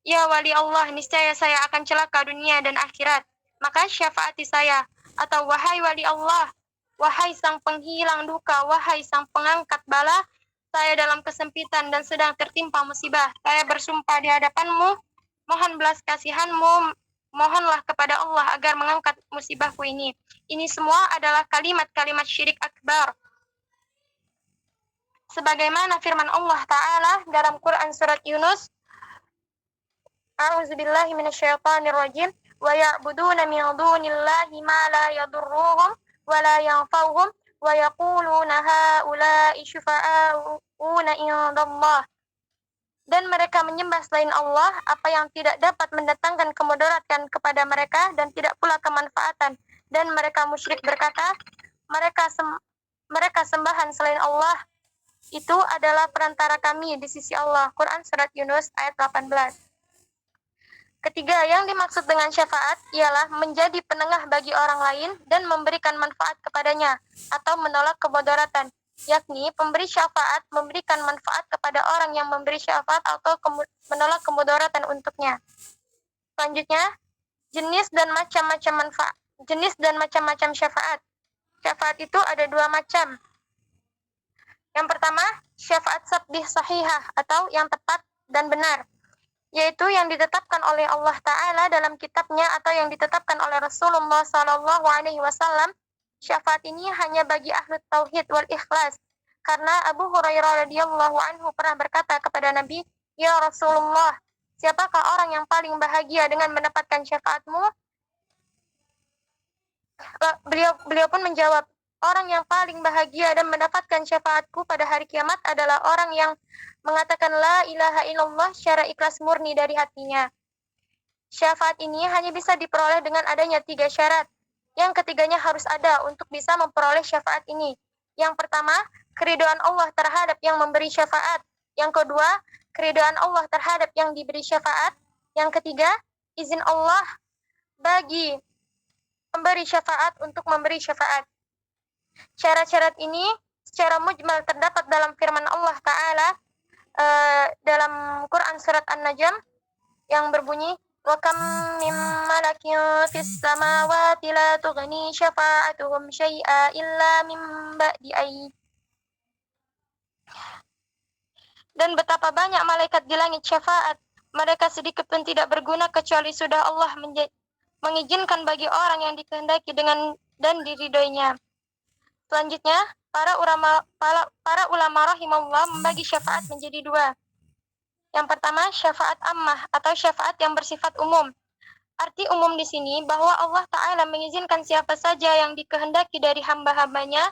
ya wali Allah, niscaya saya akan celaka dunia dan akhirat. Maka syafaati saya." Atau "Wahai wali Allah, wahai sang penghilang duka, wahai sang pengangkat bala, saya dalam kesempitan dan sedang tertimpa musibah. Saya bersumpah di hadapanmu, mohon belas kasihanmu, mohonlah kepada Allah agar mengangkat musibahku ini. Ini semua adalah kalimat-kalimat syirik akbar. Sebagaimana firman Allah Ta'ala dalam Quran Surat Yunus, A'udzubillahi minasyaitonirrajim, wa ya'buduna min dunillahi ma la yadurruhum wa la yanfa'uhum wa yaquluna ha'ula'i syufa'auna indallah. Dan mereka menyembah selain Allah apa yang tidak dapat mendatangkan kemudaratan kepada mereka dan tidak pula kemanfaatan. Dan mereka musyrik berkata, mereka sembahan selain Allah itu adalah perantara kami di sisi Allah. Quran Surat Yunus ayat 18. Ketiga, yang dimaksud dengan syafaat ialah menjadi penengah bagi orang lain dan memberikan manfaat kepadanya atau menolak kemudaratan, yakni pemberi syafaat memberikan manfaat kepada orang yang memberi syafaat atau menolak kemudaratan untuknya. Selanjutnya, jenis dan macam-macam syafaat. Syafaat itu ada 2 macam. Yang pertama, syafaat sabdih sahihah atau yang tepat dan benar, yaitu yang ditetapkan oleh Allah Ta'ala dalam kitabnya atau yang ditetapkan oleh Rasulullah SAW. Syafaat ini hanya bagi ahlu tauhid wal ikhlas. Karena Abu Hurairah radhiyallahu anhu pernah berkata kepada Nabi, "Ya Rasulullah, siapakah orang yang paling bahagia dengan mendapatkan syafaatmu?" Beliau pun menjawab, "Orang yang paling bahagia dan mendapatkan syafaatku pada hari kiamat adalah orang yang mengatakan la ilaha illallah secara ikhlas murni dari hatinya." Syafaat ini hanya bisa diperoleh dengan adanya 3 syarat. Yang ketiganya harus ada untuk bisa memperoleh syafaat ini. Yang pertama, keridhaan Allah terhadap yang memberi syafaat. Yang kedua, keridhaan Allah terhadap yang diberi syafaat. Yang ketiga, izin Allah bagi pemberi syafaat untuk memberi syafaat. Syarat-syarat ini secara mujmal terdapat dalam firman Allah Ta'ala dalam Quran surat An-Najm yang berbunyi, "Wa kam min malakin fis samawati la tughni syafa'atuhum syai'a illa min ba'di ay." Dan betapa banyak malaikat di langit syafaat, mereka sedikit pun tidak berguna kecuali sudah Allah mengizinkan bagi orang yang dikehendaki dengan dan diridhoinya. Selanjutnya, para ulama rahimahullah membagi syafaat menjadi 2. Yang pertama, syafaat ammah atau syafaat yang bersifat umum. Arti umum di sini bahwa Allah Ta'ala mengizinkan siapa saja yang dikehendaki dari hamba-hambanya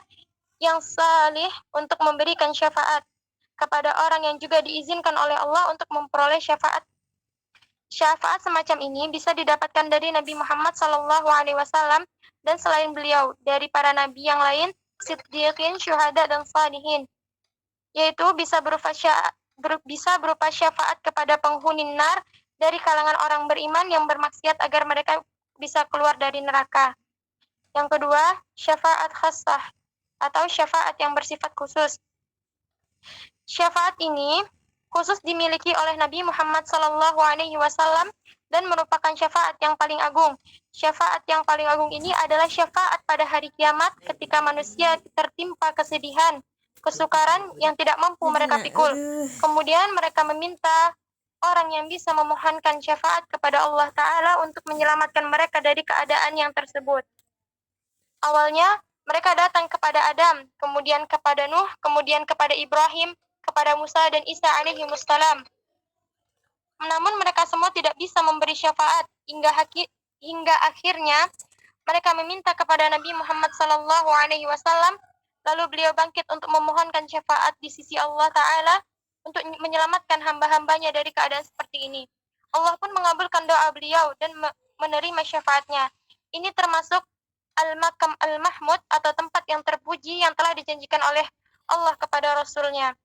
yang salih untuk memberikan syafaat kepada orang yang juga diizinkan oleh Allah untuk memperoleh syafaat. Syafaat semacam ini bisa didapatkan dari Nabi Muhammad SAW dan selain beliau dari para nabi yang lain, siddiqin, syuhada, dan salihin, yaitu bisa berupa syafaat kepada penghuni nar dari kalangan orang beriman yang bermaksiat agar mereka bisa keluar dari neraka. Yang kedua, syafaat khassah atau syafaat yang bersifat khusus. Syafaat ini khusus dimiliki oleh Nabi Muhammad SAW dan merupakan syafaat yang paling agung. Syafaat yang paling agung ini adalah syafaat pada hari kiamat ketika manusia tertimpa kesedihan, kesukaran yang tidak mampu mereka pikul. Kemudian mereka meminta orang yang bisa memohonkan syafaat kepada Allah Ta'ala untuk menyelamatkan mereka dari keadaan yang tersebut. Awalnya mereka datang kepada Adam, kemudian kepada Nuh, kemudian kepada Ibrahim, kepada Musa dan Isa alaihimussalam. Namun mereka semua tidak bisa memberi syafaat hingga akhirnya mereka meminta kepada Nabi Muhammad SAW, lalu beliau bangkit untuk memohonkan syafaat di sisi Allah Ta'ala untuk menyelamatkan hamba-hambanya dari keadaan seperti ini. Allah pun mengabulkan doa beliau dan menerima syafaatnya. Ini termasuk Al-Makam Al-Mahmud atau tempat yang terpuji yang telah dijanjikan oleh Allah kepada Rasulnya.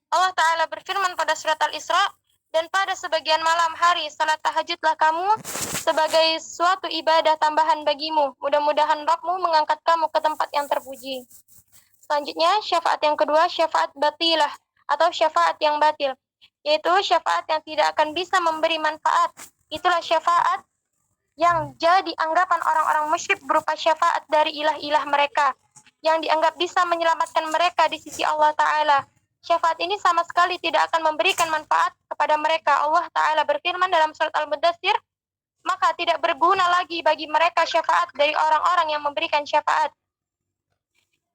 Allah Ta'ala berfirman pada surat Al-Isra, "Dan pada sebagian malam hari salat tahajudlah kamu sebagai suatu ibadah tambahan bagimu. Mudah-mudahan Rabbmu mengangkat kamu ke tempat yang terpuji." Selanjutnya, syafaat yang kedua, syafaat batilah atau syafaat yang batil, yaitu syafaat yang tidak akan bisa memberi manfaat. Itulah syafaat yang jadi anggapan orang-orang musyrik berupa syafaat dari ilah-ilah mereka, yang dianggap bisa menyelamatkan mereka di sisi Allah Ta'ala. Syafaat ini sama sekali tidak akan memberikan manfaat kepada mereka. Allah Ta'ala berfirman dalam surat Al-Mudaththir, "Maka tidak berguna lagi bagi mereka syafaat dari orang-orang yang memberikan syafaat."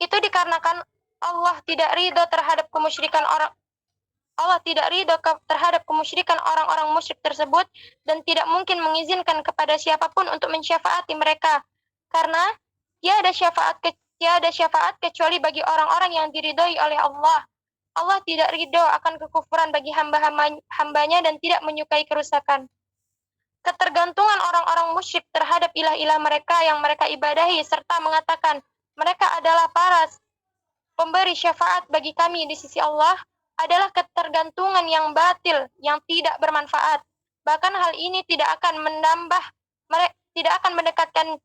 Itu dikarenakan Allah tidak ridho terhadap kemusyrikan orang-orang musyrik tersebut dan tidak mungkin mengizinkan kepada siapapun untuk mensyafaati mereka, karena tiada syafaat kecuali bagi orang-orang yang diridhoi oleh Allah. Allah tidak ridho akan kekufuran bagi hamba-hambanya dan tidak menyukai kerusakan. Ketergantungan orang-orang musyrik terhadap ilah-ilah mereka yang mereka ibadahi serta mengatakan mereka adalah para pemberi syafaat bagi kami di sisi Allah adalah ketergantungan yang batil yang tidak bermanfaat. Bahkan hal ini tidak akan mendekatkan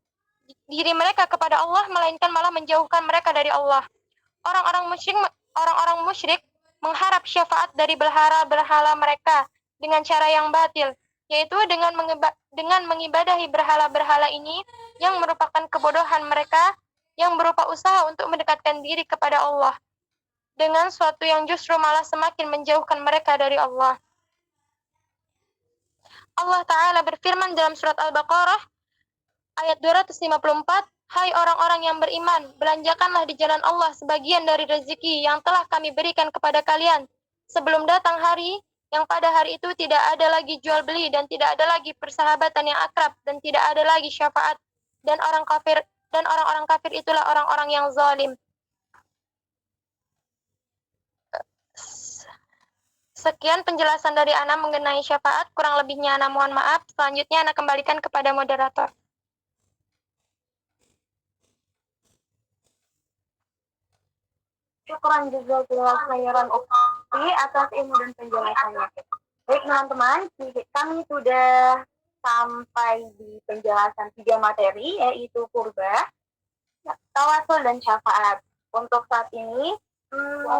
diri mereka kepada Allah, melainkan malah menjauhkan mereka dari Allah. Orang-orang musyrik mengharap syafaat dari berhala-berhala mereka dengan cara yang batil, yaitu dengan mengibadahi berhala-berhala ini yang merupakan kebodohan mereka yang berupa usaha untuk mendekatkan diri kepada Allah dengan suatu yang justru malah semakin menjauhkan mereka dari Allah. Allah Ta'ala berfirman dalam surat Al-Baqarah ayat 254, Hai orang-orang yang beriman, belanjakanlah di jalan Allah sebagian dari rezeki yang telah kami berikan kepada kalian. Sebelum datang hari yang pada hari itu tidak ada lagi jual beli dan tidak ada lagi persahabatan yang akrab dan tidak ada lagi syafaat dan orang-orang kafir itulah orang-orang yang zalim. Sekian penjelasan dari Ana mengenai syafaat, kurang lebihnya Ana mohon maaf. Selanjutnya Ana kembalikan kepada moderator. Syukran juga khairan ukti atas ilmu dan penjelasannya. Baik teman-teman, kami sudah sampai di penjelasan 3 materi, yaitu kurba, tawasul, dan syafaat. Untuk saat ini,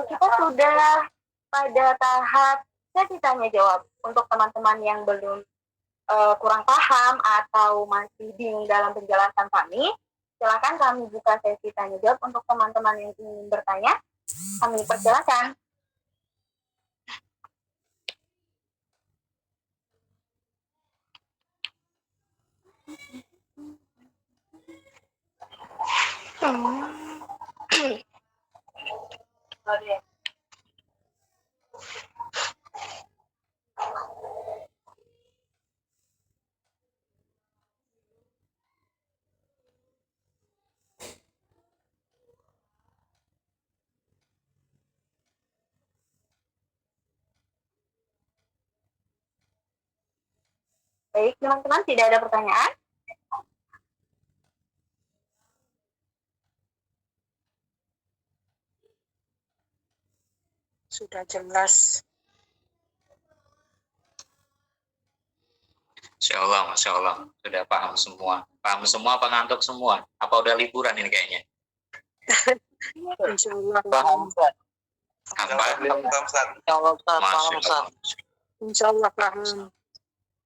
kita sudah pada tahap sesi tanya jawab. Untuk teman-teman yang belum kurang paham atau masih bingung dalam penjelasan kami, silakan kami buka sesi tanya jawab untuk teman-teman yang ingin bertanya. Kami persilakan. Baik, teman-teman, tidak ada pertanyaan? Sudah jelas. Masya Allah, sudah paham semua. Paham semua, apa ngantuk semua? Apa udah liburan ini kayaknya? Insya Allah Paham, Ustaz. Apa? Insya Allah paham, Masya Ustaz. Allah. Insya Allah paham.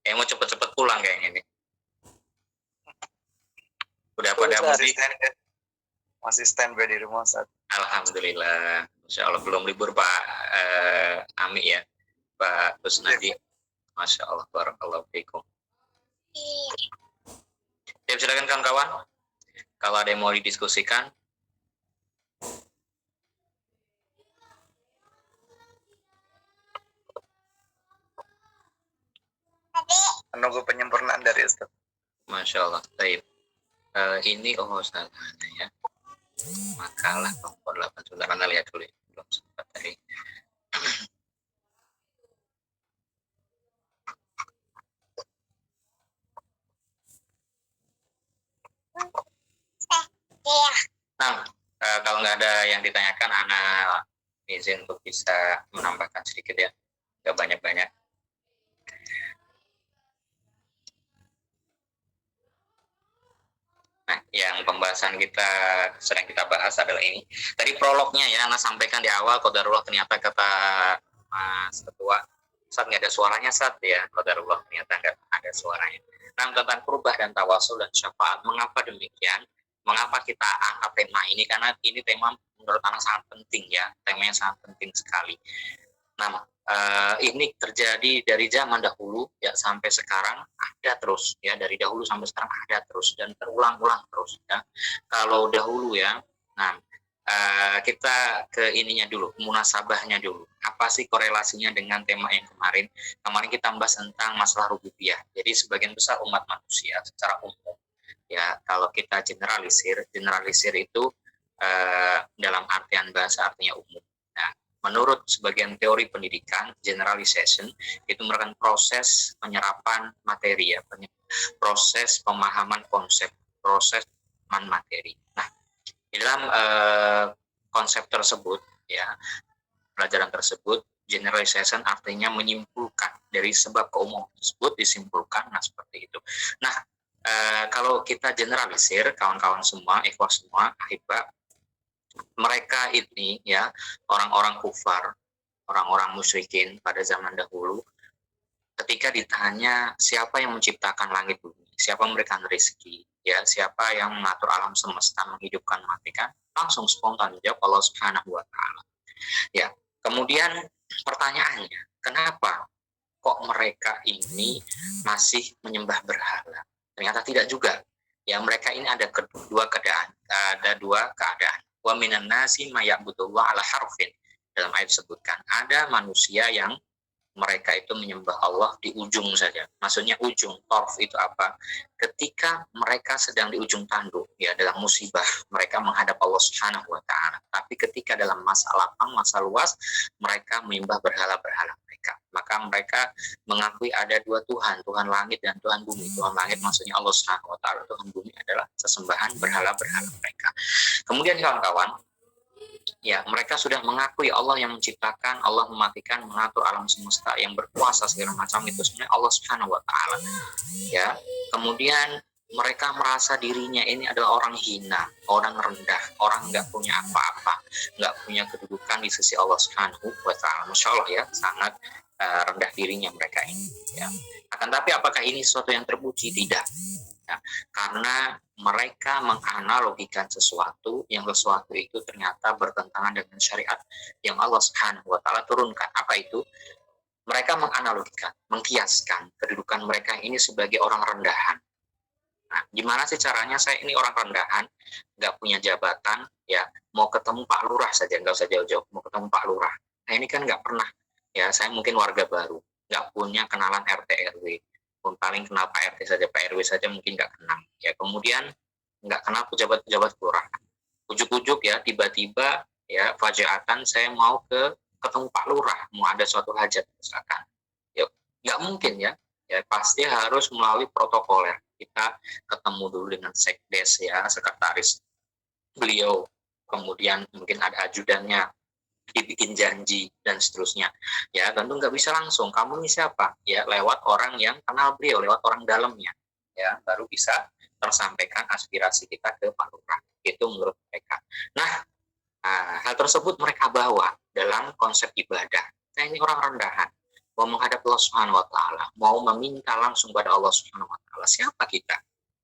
Mau cepet-cepet pulang kayaknya nih. Udah pada mudik? Masih standby di rumah, Ustaz. Alhamdulillah. Masya Allah, belum libur Pak Ami ya, Pak Kusnadi. Masya Allah, barakallahu fiikum. Ya, silakan kawan-kawan. Kalau ada yang mau didiskusikan. Menunggu penyempurnaan dari Ustaz. Masya Allah. Baik. Ini Ustaz ya. Makalah kelompok 8. Sebentar, Anda lihat dulu. Belum sempat tadi. Nah, kalau nggak ada yang ditanyakan, Ana izin untuk bisa menambahkan sedikit ya. Nggak banyak-banyak. Nah, yang pembahasan kita sedang kita bahas adalah ini. Tadi prolognya ya, Ana sampaikan di awal, qadarullah ternyata kata Mas Ketua, Saat nggak ada suaranya Saat ya, qadarullah ternyata nggak ada suaranya. Nah, tentang kurba dan tawasul dan syafaat, mengapa demikian? Mengapa kita angkat tema ini? Karena ini tema menurut Ana sangat penting ya, temanya sangat penting sekali. Nah, ini terjadi dari zaman dahulu ya sampai sekarang ada terus ya, dari dahulu sampai sekarang ada terus dan terulang-ulang terus ya. Kalau dahulu ya, nah kita ke ininya dulu, munasabahnya dulu. Apa sih korelasinya dengan tema yang kemarin? Kemarin kita bahas tentang masalah rububiyah. Jadi sebagian besar umat manusia secara umum ya, kalau kita generalisir itu dalam artian bahasa artinya umum. Nah, menurut sebagian teori pendidikan, generalization itu merupakan proses penyerapan materi ya, proses pemahaman konsep, proses pemahaman materi. Nah, di dalam konsep tersebut ya, pelajaran tersebut, generalization artinya menyimpulkan dari sebab keumuman tersebut disimpulkan, nah seperti itu. Nah, kalau kita generalisir, kawan-kawan semua, ikhwah semua, ahibah, mereka ini ya, orang-orang kufar, orang-orang musyrikin pada zaman dahulu, ketika ditanya siapa yang menciptakan langit bumi, siapa yang memberikan rezeki, ya, siapa yang mengatur alam semesta, menghidupkan, mematikan, langsung spontan jawab Allah Subhanahu wa Ta'ala. Ya, kemudian pertanyaannya, kenapa kok mereka ini masih menyembah berhala? Ternyata tidak juga. Ya, mereka ini ada dua keadaan. Wa minan nasi may ya'budullah ala harfin. Dalam ayat disebutkan ada manusia yang mereka itu menyembah Allah di ujung saja. Maksudnya ujung, torf itu apa? Ketika mereka sedang di ujung tanduk, ya dalam musibah, mereka menghadap Allah Subhanahu wa Ta'ala. Tapi ketika dalam masa lapang, masa luas, mereka menyembah berhala-berhala mereka. Maka mereka mengakui ada dua Tuhan, Tuhan langit dan Tuhan bumi. Tuhan langit maksudnya Allah Subhanahu wa Ta'ala, Tuhan bumi adalah sesembahan berhala-berhala mereka. Kemudian kawan-kawan, ya mereka sudah mengakui Allah yang menciptakan, Allah mematikan, mengatur alam semesta, yang berkuasa segala macam itu sebenarnya Allah Subhanahu wa Ta'ala. Ya, kemudian mereka merasa dirinya ini adalah orang hina, orang rendah, orang nggak punya apa-apa, nggak punya kedudukan di sisi Allah Subhanahu wa Ta'ala. Masya Allah ya, sangat rendah dirinya mereka ini. Ya. Akan tapi apakah ini sesuatu yang terpuji? Tidak. Ya, karena mereka menganalogikan sesuatu yang sesuatu itu ternyata bertentangan dengan syariat yang Allah Subhanahu wa Ta'ala turunkan. Apa itu? Mereka menganalogikan, mengkiaskan kedudukan mereka ini sebagai orang rendahan. Nah, gimana sih caranya? Saya ini orang rendahan, nggak punya jabatan, ya mau ketemu Pak Lurah saja, nggak usah jauh-jauh, mau ketemu Pak Lurah. Nah ini kan nggak pernah, ya saya mungkin warga baru, nggak punya kenalan RT RW. Pun paling kenal Pak RT saja, Pak RW saja mungkin nggak kenal. Ya kemudian nggak kenal pejabat-pejabat kelurahan. Ujuk-ujuk ya tiba-tiba ya fajaatan saya mau ketemu Pak Lurah, mau ada suatu hajat misalkan. Ya nggak mungkin ya. Ya pasti harus melalui protokoler. Kita ketemu dulu dengan sekdes ya, sekretaris beliau. Kemudian mungkin ada ajudannya, dibikin janji dan seterusnya. Ya tentu nggak bisa langsung. Kamu ini siapa? Ya lewat orang yang kenal beliau, lewat orang dalamnya. Ya baru bisa tersampaikan aspirasi kita ke Pak Lurah. Itu menurut mereka. Nah, hal tersebut mereka bawa dalam konsep ibadah. Nah ini orang rendahan, mau menghadap Allah Subhanahu wa Ta'ala, mau meminta langsung pada Allah Subhanahu wa Ta'ala. Siapa kita?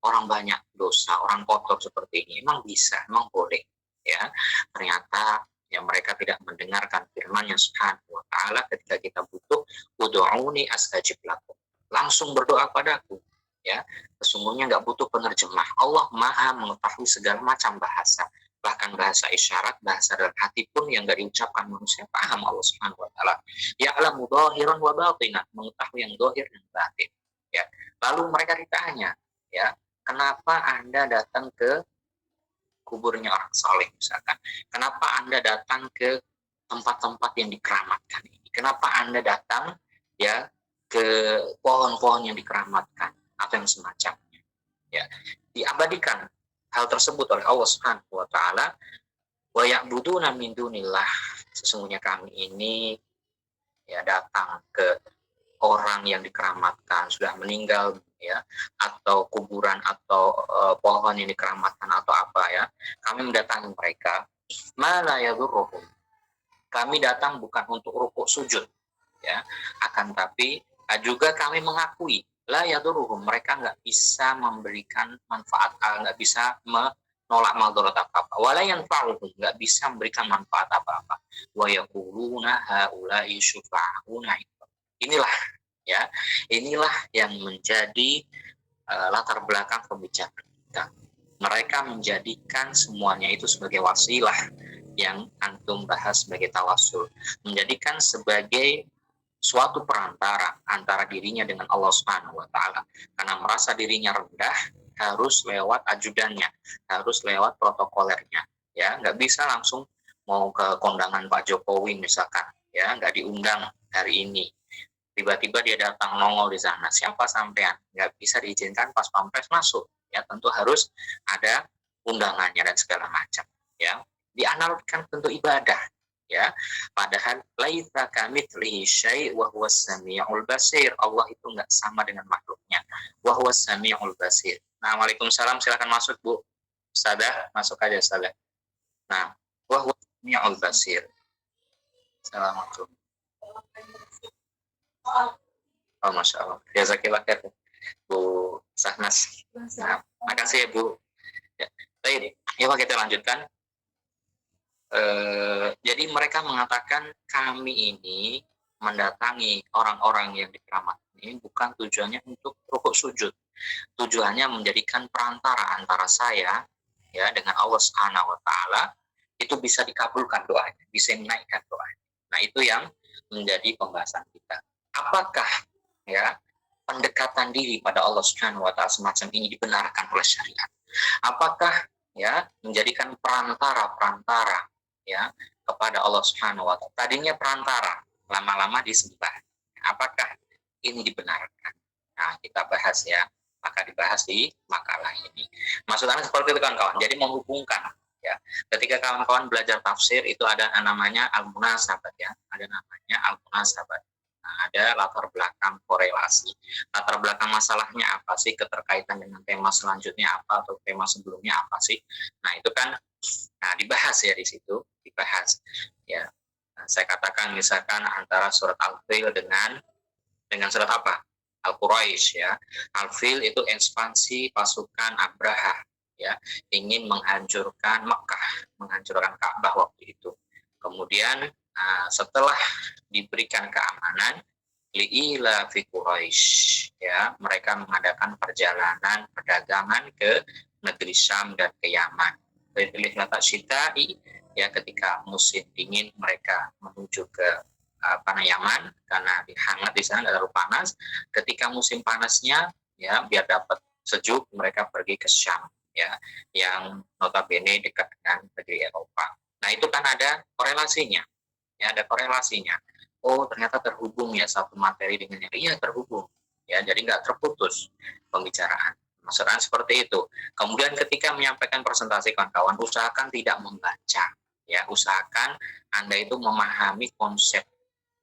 Orang banyak dosa, orang kotor seperti ini. Emang bisa, emang boleh. Ya, ternyata ya mereka tidak mendengarkan firman-Nya Subhanahu wa Ta'ala ketika kita butuh, ud'uni astajib lakum. Langsung berdoa padaku. Ya, sesungguhnya nggak butuh penerjemah. Allah Maha mengetahui segala macam bahasa, bahkan bahasa isyarat, bahasa dalam hati pun yang nggak diucapkan manusia paham Allah Subhanahu wa Ta'ala. Ya'lamu dhahiran wa batinan, mengetahui yang dhahir dan batin. Ya, lalu mereka ditanya, ya, kenapa Anda datang ke kuburnya orang saleh misalkan? Kenapa Anda datang ke tempat-tempat yang dikeramatkan ini? Kenapa Anda datang ya ke pohon-pohon yang dikeramatkan atau yang semacamnya? Ya, diabadikan hal tersebut oleh Allah Subhanahu wa Ta'ala. Wa ya'buduna min dunillah, sesungguhnya kami ini ya datang ke orang yang dikeramatkan sudah meninggal ya, atau kuburan atau pohon yang dikeramatkan atau apa ya, kami mendatangi mereka. Mala yadurruhum, kami datang bukan untuk rukuk sujud ya, akan tapi juga kami mengakui la yadurruhum, mereka nggak bisa memberikan manfaat, nggak bisa menolak madarat apa-apa, wala yanfa'uhum, nggak bisa memberikan manfaat apa-apa, wa yaquluna haula'i syufa'una. Inilah ya, inilah yang menjadi latar belakang pembicaraan kita. Mereka menjadikan semuanya itu sebagai wasilah yang antum bahas sebagai tawasul, menjadikan sebagai suatu perantara antara dirinya dengan Allah Subhanahu wa Ta'ala, karena merasa dirinya rendah harus lewat ajudannya, harus lewat protokolernya, ya nggak bisa langsung mau ke kondangan Pak Jokowi misalkan, ya nggak diundang hari ini, tiba-tiba dia datang nongol di sana, siapa sampean, nggak bisa diizinkan pas pampres masuk, ya tentu harus ada undangannya dan segala macam, ya dianalogikan bentuk ibadah. Ya, padahal laisa kamitslihi syai' wa huwas samiul basir. Allah itu enggak sama dengan makhluknya. Wa huwas samiul basir. Nah, waalaikumsalam, silakan masuk Bu. Ustazah, masuk aja Ustazah. Nah, wa huwas samiul basir. Assalamualaikum. Oh, Masya Allah. Jazakillah khair Bu Sahnas. Nah, makasih ya Bu. Ya, baik, ya kita lanjutkan. Jadi mereka mengatakan kami ini mendatangi orang-orang yang dikeramatkan ini bukan tujuannya untuk rukuk sujud. Tujuannya menjadikan perantara antara saya ya dengan Allah Subhanahu wa taala, itu bisa dikabulkan doanya, bisa menaikkan doanya. Nah, itu yang menjadi pembahasan kita. Apakah ya pendekatan diri pada Allah Subhanahu wa taala semacam ini dibenarkan oleh syariat? Apakah ya menjadikan perantara ya kepada Allah Subhanahu wa taala? Tadinya perantara, lama-lama disembah. Apakah ini dibenarkan? Nah, kita bahas ya. Maka dibahas di makalah ini. Maksudnya seperti itu kawan-kawan. Jadi menghubungkan ya. Ketika kawan-kawan belajar tafsir itu ada namanya al-munasabat ya. Ada namanya al-munasabat. Nah, ada latar belakang korelasi. Latar belakang masalahnya apa sih? Keterkaitan dengan tema selanjutnya apa atau tema sebelumnya apa sih? Nah, itu kan dibahas ya di situ, dibahas ya. Nah, saya katakan misalkan antara surat Al-Fil dengan surat apa? Al-Quraisy ya. Al-Fil itu ekspansi pasukan Abraha ya, ingin menghancurkan Mekah, menghancurkan Ka'bah waktu itu. Kemudian setelah diberikan keamanan li'ila fi Quraisy ya, mereka mengadakan perjalanan perdagangan ke negeri Syam dan ke Yaman. Lihat syita'i ya, ketika musim dingin mereka menuju ke Yaman karena hangat di sana, nggak terlalu panas. Ketika musim panasnya ya, biar dapat sejuk mereka pergi ke Syam ya, yang notabene dekat dengan negeri Eropa. Nah, itu kan ada korelasinya ya, ada korelasinya. Oh, ternyata terhubung ya satu materi dengan yang iya, terhubung ya, jadi nggak terputus pembicaraan. Maksudnya seperti itu. Kemudian ketika menyampaikan presentasi kawan-kawan, usahakan tidak membaca ya, usahakan Anda itu memahami konsep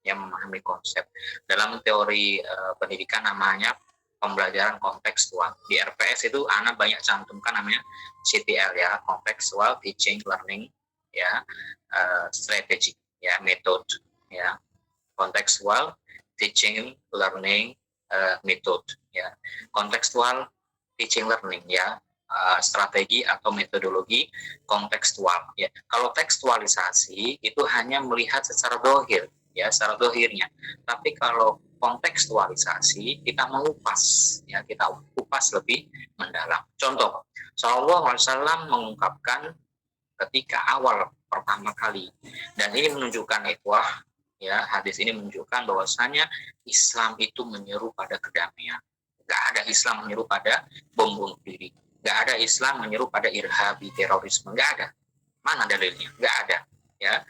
ya, memahami konsep. Dalam teori pendidikan namanya pembelajaran kontekstual. Di RPS itu Ana banyak cantumkan namanya CTL ya, Contextual Teaching Learning ya, Strategy ya, metode ya, Contextual Teaching Learning Method ya, Contextual Teaching Learning ya, strategi atau metodologi kontekstual ya. Kalau tekstualisasi itu hanya melihat secara dohir ya, secara dohirnya. Tapi kalau kontekstualisasi kita mengupas ya, kita kupas lebih mendalam. Contoh, Sallallahu Alaihi Wasallam mengungkapkan ketika awal pertama kali, dan ini menunjukkan ikhwah ya, hadis ini menunjukkan bahwasanya Islam itu menyeru pada kedamaian. Gak ada Islam menyeru pada bom bunuh diri. Gak ada Islam menyeru pada irhabi, terorisme. Gak ada. Mana dalilnya? Gak ada ya.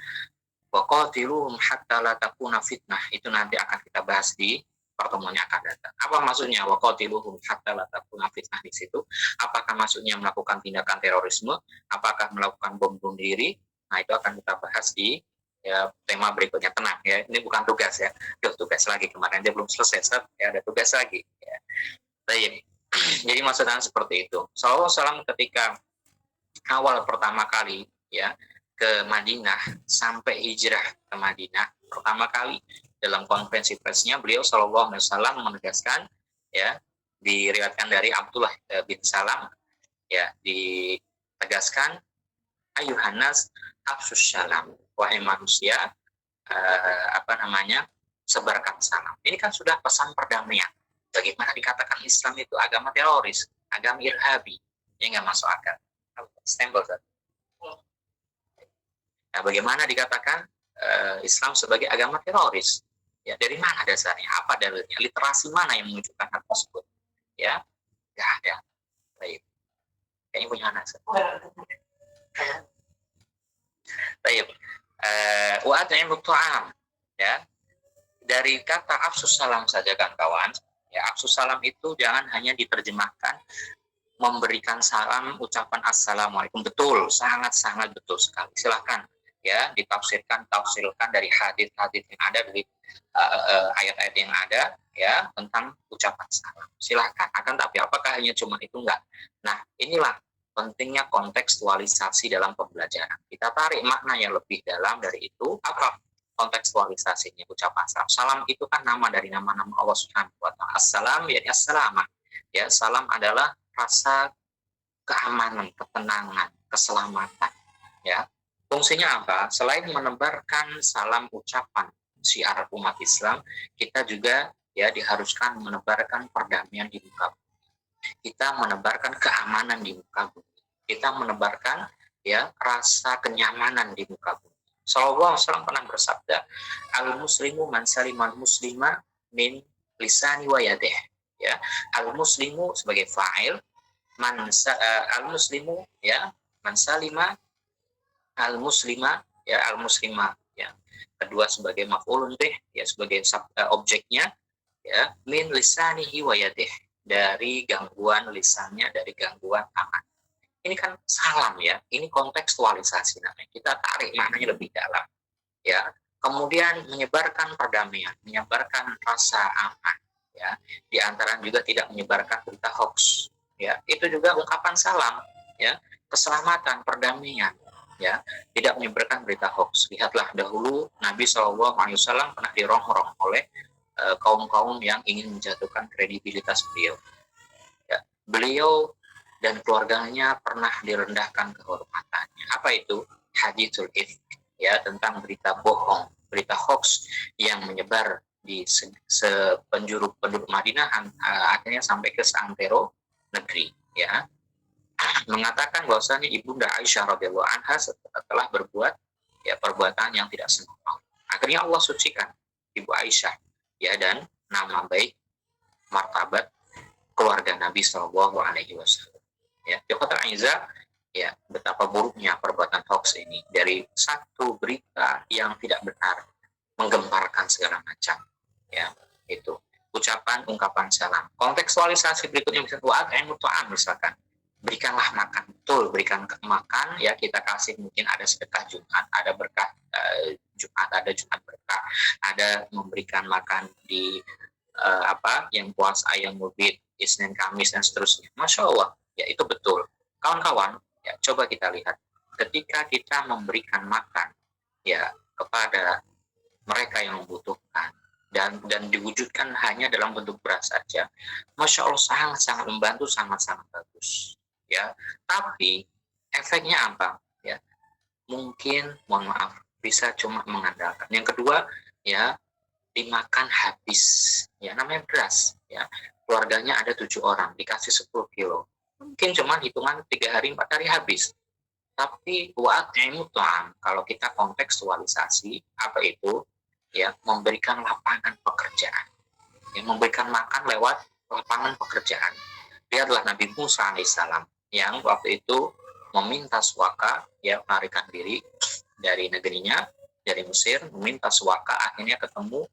Waqatiluhum hatta la takuna fitnah, itu nanti akan kita bahas di pertemuan yang akan datang. Apa maksudnya waqatiluhum hatta la takuna fitnah di situ? Apakah maksudnya melakukan tindakan terorisme? Apakah melakukan bom bunuh diri? Nah, itu akan kita bahas di ya, tema berikutnya. Tenang ya, ini bukan tugas ya. Tugas lagi, kemarin dia belum selesai, ya ada tugas lagi ya. Baik. Jadi maksudnya seperti itu. Sallallahu alaihi wasallam ketika awal pertama kali ya ke Madinah, sampai hijrah ke Madinah pertama kali, dalam konferensi persnya beliau Shallallahu Alaihi Wasallam menegaskan ya, diriwayatkan dari Abdullah bin Salam ya, ditegaskan ayuhanas afsus salam, wahai manusia sebarkan salam. Ini kan sudah pesan perdamaian. Bagaimana dikatakan Islam itu agama teroris, agama irhabi, ya nggak masuk akal. Stempel. Nah, bagaimana dikatakan Islam sebagai agama teroris? Ya, dari mana dasarnya? Apa dalilnya? Literasi mana yang menunjukkan hal tersebut? Ya, nggak ada. Baik. Kayaknya punya anak. Baik. Wa'at'imut ta'am. Ya. Dari kata afsus salam saja kan kawan. Ya, afsus salam itu jangan hanya diterjemahkan memberikan salam, ucapan assalamualaikum. Betul, sangat-sangat betul sekali. Silakan ya tafsirkan dari hadis-hadis yang ada, dari ayat-ayat yang ada ya tentang ucapan salam. Silakan. Akan tapi apakah hanya cuma itu? Enggak. Nah, inilah pentingnya kontekstualisasi dalam pembelajaran. Kita tarik makna yang lebih dalam dari itu. Apa kontekstualisasinya ucapan salam? Salam itu kan nama dari nama-nama Allah Subhanahu wa taala. Assalam ya assalamah. Ya, salam adalah rasa keamanan, ketenangan, keselamatan. Ya, fungsinya apa? Selain menebarkan salam ucapan syiar umat Islam, kita juga ya diharuskan menebarkan perdamaian di muka bumi. Kita menebarkan keamanan di muka bumi. Kita menebarkan ya rasa kenyamanan di muka bumi. Sallallahu alaihi wasallam pernah bersabda, al-muslimu man salimal muslima min lisani wa yadih. Ya, al-muslimu sebagai fa'il, al-muslimu ya, man salima al-muslima ya, al-muslima ya. Kedua sebagai maf'ulun bih ya, sebagai objeknya ya, min lisanihi wa yadih, dari gangguan lisannya, dari gangguan tangan. Ini kan salam ya, ini kontekstualisasi namanya. Kita tarik maknanya lebih dalam ya. Kemudian menyebarkan perdamaian, menyebarkan rasa aman ya. Di antara juga tidak menyebarkan berita hoax ya. Itu juga ungkapan salam ya, keselamatan, perdamaian ya, tidak menyebarkan berita hoax. Lihatlah dahulu Nabi SAW pernah dirongrong oleh kaum-kaum yang ingin menjatuhkan kredibilitas beliau ya. Beliau dan keluarganya pernah direndahkan kehormatannya. Apa itu? Hadithul ifk ya, tentang berita bohong, berita hoax yang menyebar di sepenjuru penduduk Madinah, akhirnya sampai ke seantero negeri ya. Mengatakan bahwasanya ibunda Aisyah radhiyallahu anha telah berbuat ya perbuatan yang tidak senonoh. Akhirnya Allah sucikan ibu Aisyah ya, dan nama baik martabat keluarga Nabi Shallallahu alaihi wasallam. Ya, Joko Aiza ya, betapa buruknya perbuatan hoax ini, dari satu berita yang tidak benar menggemparkan segala macam ya. Itu ucapan ungkapan salam. Kontekstualisasi berikutnya misalkan berikanlah makan, betul, berikan makan ya, kita kasih, mungkin ada sedekah Jumat, ada berkah Jumat, ada Jumat berkah, ada memberikan makan di yang puasa ayam mubid, Isnin Kamis dan seterusnya. Masya Allah ya, itu betul. Kawan-kawan ya, coba kita lihat ketika kita memberikan makan ya kepada mereka yang membutuhkan dan diwujudkan hanya dalam bentuk beras saja, Masya Allah sangat-sangat membantu, sangat-sangat bagus ya. Tapi efeknya apa ya, mungkin mohon maaf bisa cuma mengandalkan. Yang kedua ya, dimakan habis ya, namanya beras ya, keluarganya ada 7 orang, dikasih 10 kilo, mungkin cuma hitungan 3 hari 4 hari habis. Tapi wa'at'imu ta'am, kalau kita kontekstualisasi apa itu ya, memberikan lapangan pekerjaan ya, memberikan makan lewat lapangan pekerjaan. Lihatlah Nabi Musa alaihissalam yang waktu itu meminta suaka ya, melarikan diri dari negerinya, dari Mesir, meminta suaka, akhirnya ketemu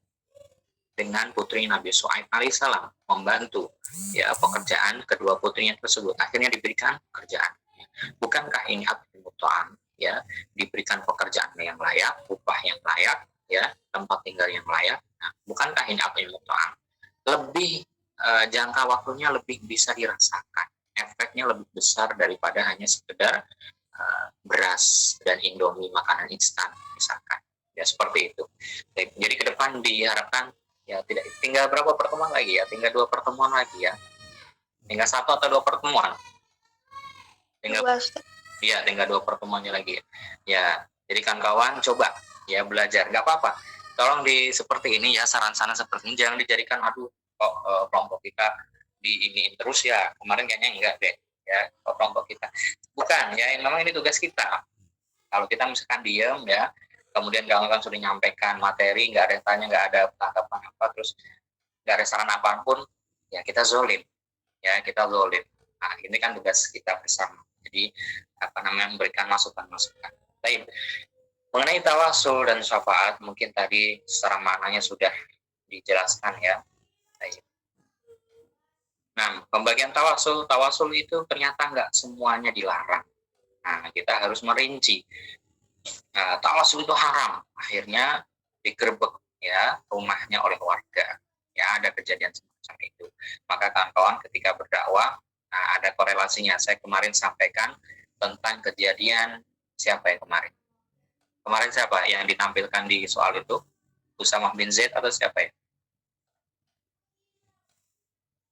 dengan putri Nabi Shu'aib alaihissalam, membantu ya pekerjaan kedua putrinya tersebut, akhirnya diberikan pekerjaan. Bukankah ini abdul muto'am ya, diberikan pekerjaan yang layak, upah yang layak ya, tempat tinggal yang layak. Nah, bukankah ini abdul muto'am? Lebih jangka waktunya lebih bisa dirasakan, efeknya lebih besar daripada hanya sekedar beras dan indomie, makanan instan misalkan ya, seperti itu. Jadi ke depan diharapkan ya, tidak tinggal berapa pertemuan lagi ya, tinggal 2 pertemuan lagi ya, tinggal 1 atau 2 pertemuan, tinggal iya, tinggal 2 pertemuannya lagi ya. Jadi kan kawan coba ya belajar, nggak apa-apa, tolong seperti ini ya, saran-saran seperti ini jangan dijadikan aduh kok kelompok kita diiniin terus ya, kemarin kayaknya enggak deh ya, kelompok kita bukan ya, memang ini tugas kita. Kalau kita misalkan diem ya, kemudian kawan-kawan sudah nyampaikan materi, nggak ada tanya, nggak ada tanggapan apa, terus nggak ada saran apapun, ya kita zolim ya, kita zolim. Nah, ini kan tugas kita bersama, jadi memberikan masukan-masukan. Baik, mengenai tawasul dan syafaat mungkin tadi secara maknanya sudah dijelaskan ya. Baik. Nah, pembagian tawasul itu ternyata nggak semuanya dilarang. Nah, kita harus merinci. Nah, tawasul itu haram, akhirnya digerebek ya rumahnya oleh warga ya, ada kejadian semacam itu. Maka kawan-kawan ketika berdakwah, nah, ada korelasinya. Saya kemarin sampaikan tentang kejadian siapa yang kemarin siapa yang ditampilkan di soal itu, Usamah bin Zaid atau siapa ya?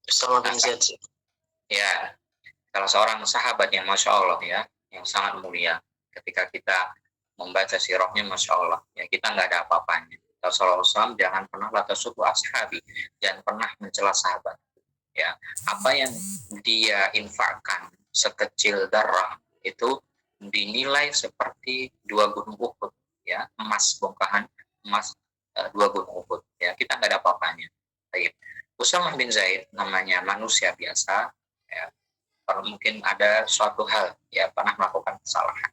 Usamah bin Zaid ya, salah seorang sahabat yang Masya Allah ya, yang sangat mulia. Ketika kita membaca sirahnya, Masya Allah ya, kita nggak ada apa-apanya, Rasulullah SAW jangan pernah la tasubbu ashabi, jangan pernah mencela sahabat. Ya, apa yang dia infakkan sekecil darah itu dinilai seperti 2 gunung Uhud, ya, emas bongkahan emas 2 gunung Uhud. Ya, kita nggak ada apa-apanya. Baik. Usamah bin Zaid namanya manusia biasa, ya, mungkin ada suatu hal, ya, pernah melakukan kesalahan.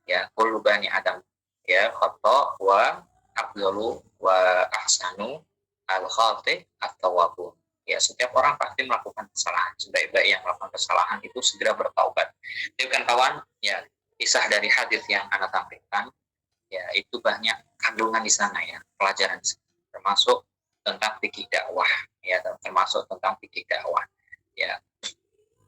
Ya, kullu bani Adam, ya, khata wa afdalu wa ahsanu al khati at-tawwabun. Ya, setiap orang pasti melakukan kesalahan. Sebaik-baik yang melakukan kesalahan itu segera bertaubat. Jadi kan kawan, ya, kisah dari hadis yang Anda tampilkan, ya, itu banyak kandungan di sana, ya, pelajaran di sana. Termasuk tentang fikih dakwah, ya, termasuk tentang fikih dakwah, ya.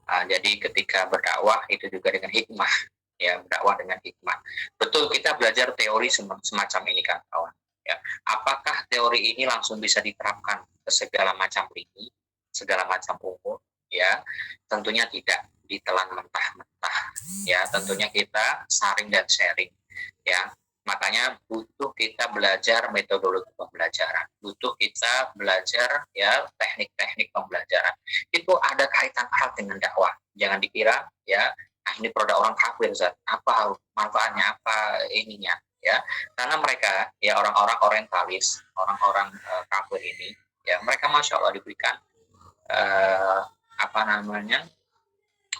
Jadi ketika berdakwah itu juga dengan hikmah, ya, berdakwah dengan hikmah. Betul, kita belajar teori semacam ini kan kawan, ya. Apakah teori ini langsung bisa diterapkan ke segala macam lini, segala macam umur? Ya, tentunya tidak ditelan mentah-mentah, ya. Tentunya kita saring dan sharing, ya. Makanya butuh kita belajar metodologi pembelajaran, butuh kita belajar, ya, teknik-teknik pembelajaran. Itu ada kaitan erat dengan dakwah. Jangan dikira, ya, nah ini produk orang kafir, Zat. Apa manfaatnya, apa ininya, ya. Karena mereka, ya, orang-orang orientalis, orang-orang kafir ini, ya, mereka Masya Allah diberikan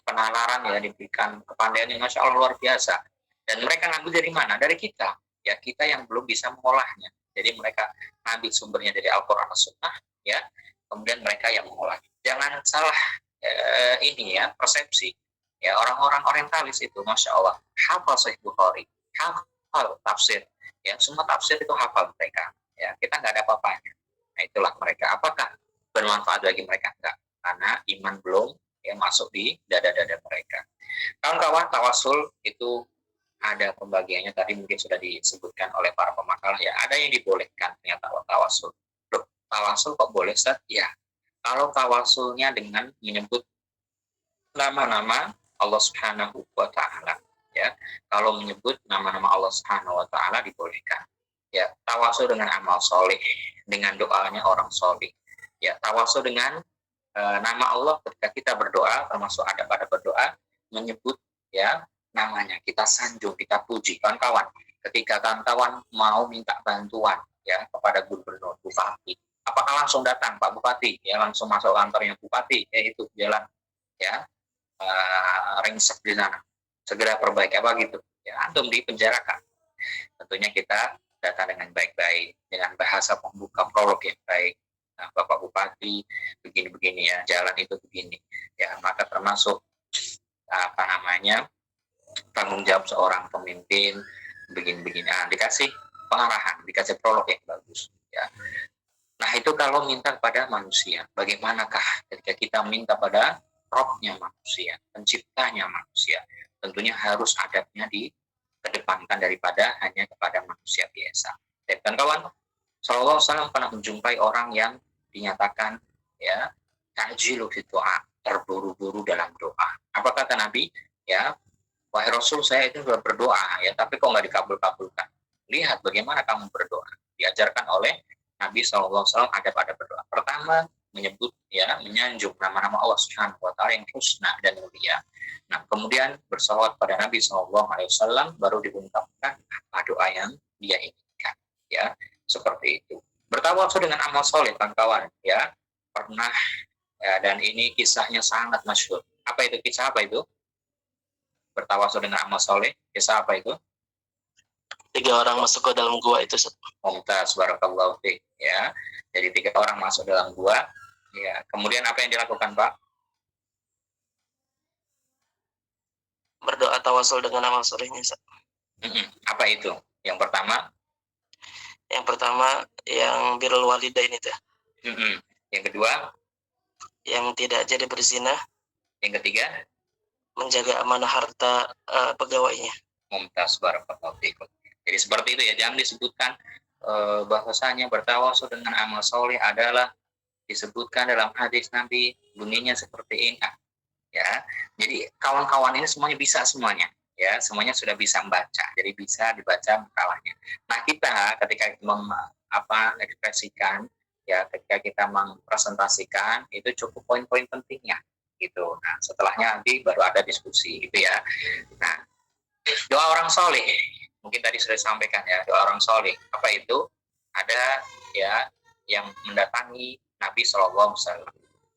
penalaran, ya, diberikan kepandaian yang Masya Allah luar biasa. Dan mereka ngambil dari mana? Dari kita, ya, kita yang belum bisa mengolahnya. Jadi mereka ngambil sumbernya dari Al-Quran dan Sunnah, ya, kemudian mereka yang mengolah. Jangan salah ini, ya, persepsi. Ya, orang-orang orientalis itu Masya Allah hafal Sahih Bukhari, hafal tafsir, ya, semua tafsir itu hafal mereka. Ya, kita nggak ada apa-apanya. Nah, itulah mereka. Apakah bermanfaat bagi mereka? Enggak, karena iman belum, ya, masuk di dada-dada mereka. Kawan-kawan, tawasul itu ada pembagiannya, tadi mungkin sudah disebutkan oleh para pemakalah, ya. Ada yang dibolehkan ternyata tawasul. Loh, tawasul kok boleh, Ustaz? Ya, kalau tawasulnya dengan menyebut nama-nama Allah Subhanahu wa Ta'ala, ya. Kalau menyebut nama-nama Allah Subhanahu wa Ta'ala dibolehkan. Ya, tawasul dengan amal soleh, dengan doanya orang soleh. Ya, tawasul dengan nama Allah ketika kita berdoa, termasuk ada pada berdoa menyebut, ya, namanya, kita sanjung, kita puji. Kawan-kawan, ketika kawan-kawan mau minta bantuan, ya, kepada gubernur, bupati, apakah langsung datang Pak Bupati, ya, langsung masuk kantornya Bupati, itu jalan, ya, ringsek di sana, segera perbaiki apa gitu, ya, antum dipenjarakan. Tentunya kita datang dengan baik-baik, dengan bahasa pembuka prolog yang baik. Nah, Bapak Bupati begini-begini, ya, jalan itu begini, ya, maka termasuk tanggung jawab seorang pemimpin begini-begini. Nah, dikasih pengarahan, dikasih prolog yang bagus, ya. Nah, itu kalau minta kepada manusia. Bagaimanakah ketika kita minta pada Robnya manusia, penciptanya manusia? Tentunya harus adabnya dikedepankan daripada hanya kepada manusia biasa. Dan kawan, Sallallahu Alaihi Wasallam pernah menjumpai orang yang dinyatakan, ya, ta'jilu fi doa, terburu-buru dalam doa. Apa kata Nabi? Ya, wahai Rasul, saya itu sudah berdoa, ya, tapi kok nggak dikabul-kabulkan. Lihat bagaimana kamu berdoa. Diajarkan oleh Nabi SAW ada pada berdoa. Pertama, menyebut, ya, menyanjung nama-nama Allah Subhanahu wa Ta'ala yang husna dan mulia. Nah, kemudian bersalawat pada Nabi SAW, baru diungkapkan apa doa yang dia inginkan, ya, seperti itu. Bertawasul dengan amal soleh, kawan-kawan, ya, pernah, ya, dan ini kisahnya sangat masyhur. Apa itu kisah, apa itu? Bertawasul dengan amal soleh, kisah apa itu? 3 orang masuk ke dalam gua itu. Mumtaz, barakallahu fiik, ya. Jadi 3 orang masuk dalam gua, ya. Kemudian apa yang dilakukan, Pak? Berdoa tawasul dengan amal solehnya. Apa itu? Yang pertama? Yang pertama yang birrul walidain itu. Yang kedua? Yang tidak jadi berzina. Yang ketiga? Menjaga amanah harta pegawainya. Mumtaz, barakallahu fiik. Jadi seperti itu, ya. Jangan disebutkan bahwasanya bertawasul dengan amal soleh adalah disebutkan dalam hadis Nabi bunyinya seperti ini, ya. Jadi kawan-kawan ini semuanya bisa semuanya, ya, semuanya sudah bisa membaca, jadi bisa dibaca makalahnya. Nah, kita ketika ekspresikan ya ketika kita mempresentasikan itu cukup poin-poin pentingnya gitu. Nah, setelahnya nanti baru ada diskusi gitu ya. Nah, doa orang soleh mungkin tadi sudah disampaikan ya, doa orang soleh apa itu? Ada ya yang mendatangi Nabi Shallallahu Alaihi Wasallam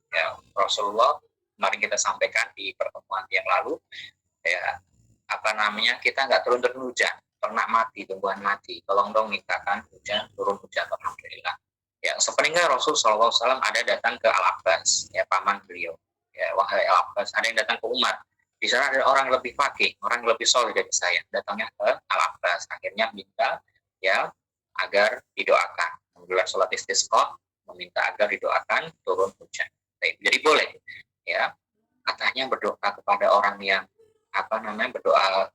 ya, Rasulullah kemarin kita sampaikan di pertemuan yang lalu ya, kita nggak turun hujan, ternak mati, tumbuhan mati, tolong dong mintakan hujan, turun hujan, alhamdulillah ya. Sepeninggal Rasul Shallallahu Alaihi Wasallam ada datang ke Al-Abbas ya, paman beliau ya, wahai Al-Abbas, ada yang datang ke Umar, di sana ada orang lebih fakih, orang lebih soleh dari saya, datangnya ke Al-Abbas, akhirnya minta ya agar didoakan, menggelar sholat istisqa, meminta agar didoakan turun hujan. Jadi boleh ya, katanya berdoa kepada orang yang berdoa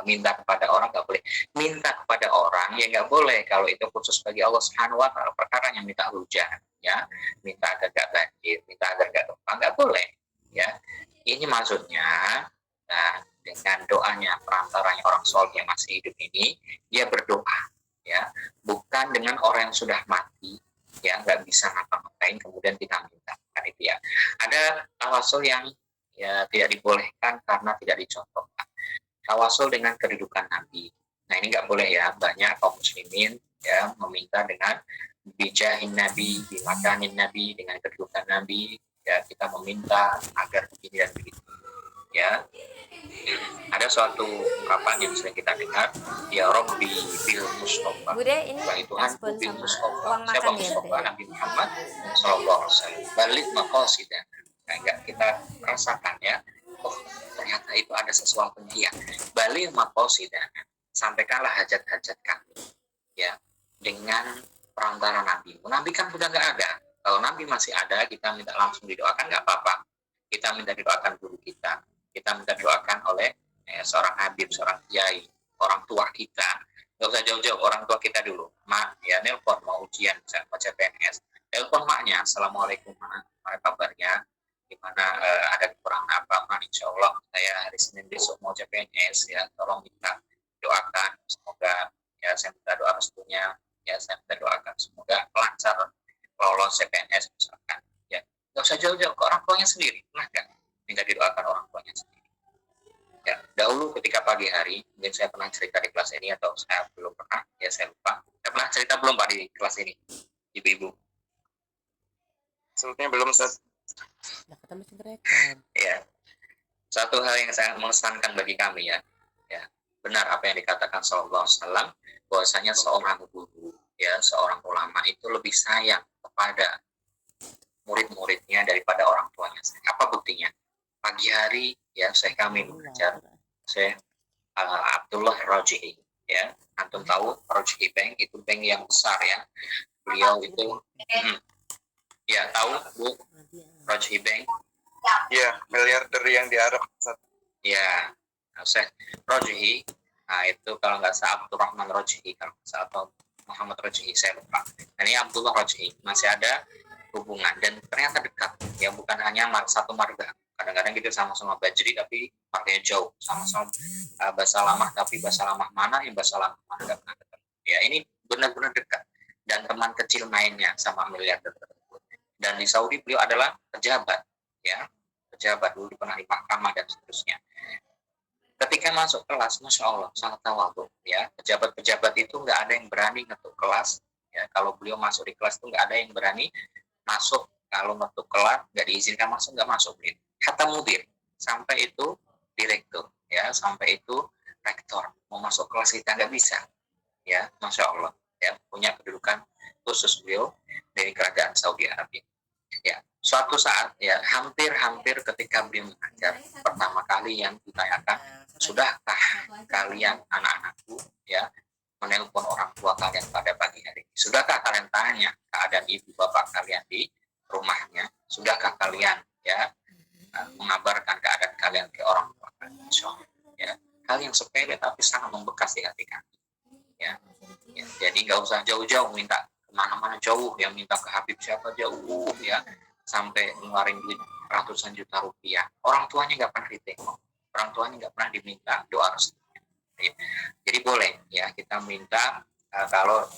minta kepada orang nggak boleh, minta kepada orang ya nggak boleh kalau itu khusus bagi Allah Subhanahu Wa Taala, perkaranya minta hujan ya, minta agar gak banjir, minta agar gak gempa, nggak boleh ya. Ini maksudnya dengan doanya perantaranya orang soleh yang masih hidup ini, dia berdoa ya, bukan dengan orang yang sudah mati ya, nggak bisa ngapa-ngapain kemudian kita minta, kan itu ya. Ada tawasul yang ya tidak dibolehkan karena tidak dicontohkan, tawasul dengan kedudukan Nabi. Nah, ini nggak boleh ya, banyak kaum muslimin ya meminta dengan bijahin Nabi, bimakanin Nabi, dengan kedudukan Nabi ya, kita meminta agar begini dan begitu ya. Ada suatu ungkapan yang sering kita dengar, ya Rabbi bil Mustafa, Bude, ini wahai Tuhanku respon bil sama Mustafa. uang Siapa makan ya, Mustafa? Bude? Nabi Muhammad sallallahu alaihi wasallam. Balik maqasidan. Nah, enggak kita rasakan ya, oh ternyata itu ada sesuatu dia. Balik maqasidan, sampaikanlah hajat-hajat kami ya dengan perantara Nabi. Nabi kan sudah nggak ada. Kalau Nabi masih ada, kita minta langsung didoakan nggak apa-apa. Kita minta didoakan guru kita minta doakan oleh seorang habib, seorang kiai, orang tua kita. Nggak usah jauh-jauh, orang tua kita dulu. Mak, ya nelpon mau ujian, misalnya mau CPNS, nelpon maknya, assalamualaikum mak, apa kabarnya, gimana, ada kekurangan apa mak, insya Allah saya hari Senin besok mau CPNS ya, tolong minta doakan, semoga ya saya minta doa restunya, ya saya minta doakan semoga lancar lolos CPNS misalkan. Ya, nggak usah jauh-jauh, ke orang tuanya sendiri, nah kan? Minta didoakan orang tuanya sendiri. Ya, dahulu ketika pagi hari, mungkin saya pernah cerita di kelas ini atau saya belum pernah, ya saya lupa. Saya pernah cerita belum Pak di kelas ini, ibu-ibu? Sebetulnya belum, Ustaz. Nah, kita mesti direkam. Ya, satu hal yang sangat mengesankan bagi kami ya, benar apa yang dikatakan Sallallahu Alaihi Wasallam, bahwasanya seorang guru, ya seorang ulama itu lebih sayang kepada murid-muridnya daripada orang tuanya. Apa buktinya? Pagi hari ya kami mengajar, saya Abdullah Rajhi ya, antum tahu Rajhi Bank itu bank yang besar ya, beliau itu ya tahu Bu Rajhi Bank Iya, miliarder yang di Arab, Ustaz. ya. Saya Rajhi, nah itu kalau nggak salah Abdurrahman Rajhi, kalau nggak salah atau Muhammad Rajhi, saya lupa. Nah, ini Abdullah Rajhi masih ada hubungan dan ternyata dekat ya, bukan hanya satu marga. Kadang-kadang kita sama-sama Bajri tapi marganya jauh, sama-sama bahasa lama tapi bahasa lama mana yang bahasa lama mana nggak pernah ketemu. Ya, ini benar-benar dekat dan teman kecil mainnya sama miliarder tersebut. Dan di Saudi beliau adalah pejabat ya, pejabat dulu pernah di mahkamah dan seterusnya. Ketika masuk kelas, masya Allah sangat tawadhu ya. Pejabat-pejabat itu nggak ada yang berani ngetuk kelas ya. Kalau beliau masuk di kelas itu nggak ada yang berani masuk, kalau ngetuk kelas nggak diizinkan masuk, nggak masuk beliau. Kata mudir sampai itu direktur ya, sampai itu rektor mau masuk kelas kita nggak bisa ya, masya Allah ya, punya kedudukan khusus beliau dari kerajaan Saudi Arabia ya. Suatu saat ya, hampir ketika beliau mengajar pertama kali yang ditanyakan, sudahkah kalian anak-anakku ya menelpon orang tua kalian pada pagi hari? Sudahkah kalian tanya keadaan ibu bapak kalian di rumahnya? Sudahkah kalian ya mengabarkan keadaan kalian ke orang tua kalian? Ya, hal yang sepele tapi sangat membekas di hati kami ya. Jadi nggak usah jauh-jauh minta kemana-mana jauh, yang minta ke Habib siapa jauh ya, sampai ngeluarin duit ratusan juta rupiah. Orang tuanya nggak pernah ditengok, orang tuanya nggak pernah diminta doa restu. Jadi boleh ya kita minta kalau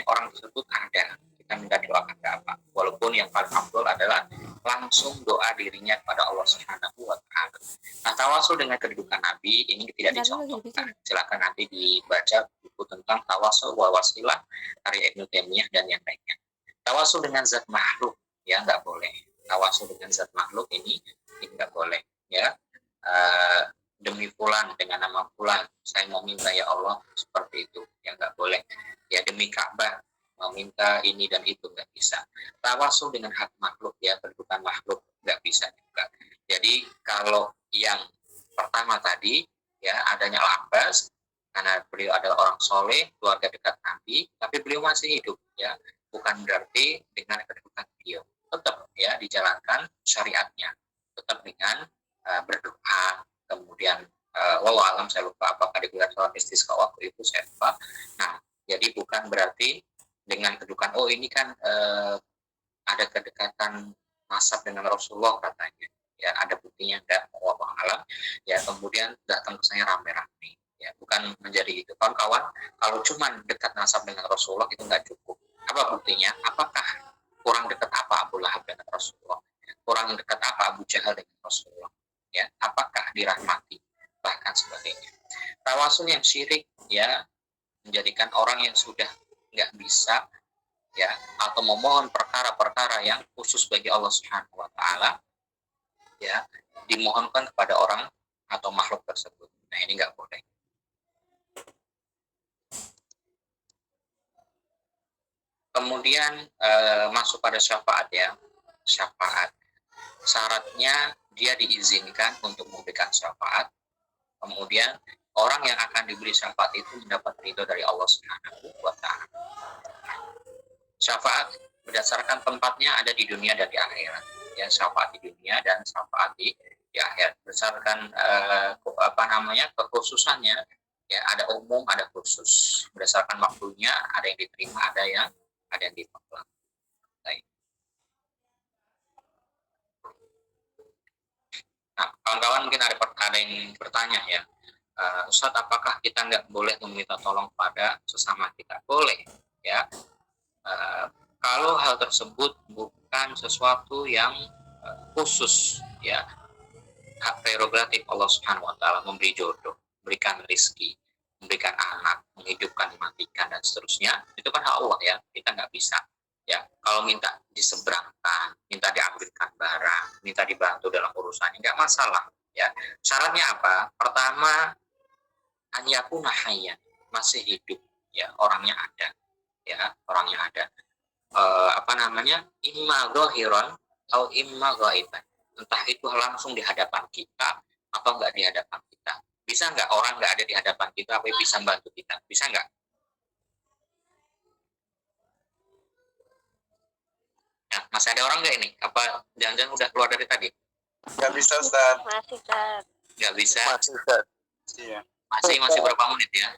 orang tersebut ada, kita minta doakan ke apa, walaupun yang paling afdol adalah langsung doa dirinya kepada Allah Subhanahu wa taala. Nah, tawasul dengan kedudukan Nabi ini tidak dicontohkan. Silakan nanti dibaca buku tentang tawasul wa wasilah karya Ibnu Taimiyah dan yang lainnya. Tawasul dengan zat makhluk ya nggak boleh. Tawasul dengan zat makhluk ini nggak boleh ya. Demi fulan, dengan nama fulan saya mau minta ya Allah seperti itu, ya nggak boleh ya. Demi Ka'bah mau minta ini dan itu, nggak bisa. Tawasul dengan hak makhluk ya, kedudukan makhluk, nggak bisa juga. Jadi kalau yang pertama tadi ya, adanya Al-Abbas karena beliau adalah orang soleh, keluarga dekat Nabi, tapi beliau masih hidup ya, bukan berarti dengan kedudukan beliau tetap ya dijalankan syariatnya, tetap dengan berdoa. Kemudian wallahu alam, saya lupa apakah digelar sholat istisqa waktu itu, saya lupa. Nah, jadi bukan berarti dengan kedudukan ini kan ada kedekatan nasab dengan Rasulullah katanya ya, ada buktinya enggak, wallahu alam ya, kemudian datang ke saya rame-rame ya, bukan menjadi itu kawan-kawan. Kalau cuma dekat nasab dengan Rasulullah itu enggak cukup. Apa buktinya? Apakah kurang dekat apa Abu Lahab dengan Rasulullah, kurang dekat apa Abu Jahal dengan Rasulullah ya, apakah dirahmati, bahkan sebagainya. Tawasul yang syirik ya, menjadikan orang yang sudah nggak bisa ya, atau memohon perkara-perkara yang khusus bagi Allah Subhanahu wa taala ya, dimohonkan kepada orang atau makhluk tersebut. Nah, ini nggak boleh. Kemudian masuk pada syafaat ya. Syafaat syaratnya dia diizinkan untuk memberikan syafaat. Kemudian orang yang akan diberi syafaat itu mendapat ridho dari Allah Subhanahu wa taala. Syafaat berdasarkan tempatnya ada di dunia dan di akhirat. Ya, syafaat di dunia dan syafaat di akhirat. Berdasarkan kekhususannya ya, ada umum, ada khusus. Berdasarkan waktunya ada yang diterima, ada yang ditolak. Nah, kawan-kawan mungkin ada yang bertanya ya, Ustadz, apakah kita nggak boleh meminta tolong pada sesama kita? Boleh ya, kalau hal tersebut bukan sesuatu yang khusus ya, hak prerogatif Allah Subhanahu wa taala, memberi jodoh, memberikan rezeki, memberikan anak, menghidupkan, mematikan dan seterusnya, itu kan hak Allah ya, kita nggak bisa ya. Kalau minta diseberangkan, minta diambilkan barang, minta dibantu dalam urusannya, nggak masalah ya. Syaratnya apa? Pertama, an yakuna hayyan, masih hidup ya, orangnya ada ya, orangnya ada. Imma zahiran atau imma ghaiban, entah itu langsung di hadapan kita atau nggak di hadapan kita. Bisa nggak orang nggak ada di hadapan kita tapi bisa bantu kita? Bisa nggak? Nah, masih ada orang nggak ini? Apa jangan-jangan udah keluar dari tadi? Nggak bisa, Ustaz. Masih, Ustaz. Nggak bisa? Masih, Ustaz. Iya. Masih berapa menit ya?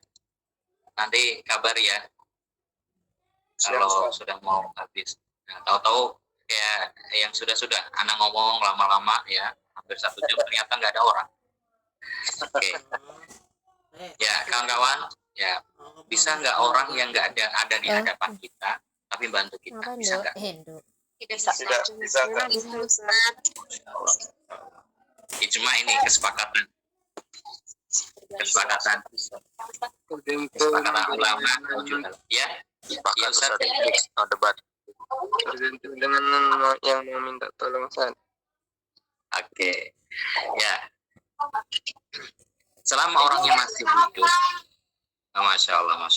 Nanti kabar ya. Kalau sudah mau habis. Nah, tahu-tahu kayak yang sudah anak ngomong lama-lama ya, hampir 1 jam ternyata nggak ada orang. Oke. Ya, kawan-kawan, ya bisa nggak orang yang nggak ada di hadapan kita tapi bantu kita? Bisa nggak? Bisa. Ijma ini kesepakatan ulama ya. Ya Ustaz, debat tergantung dengan yang mau minta tolong, Ustaz. Oke. Ya, selama orangnya masih hidup, masya Allah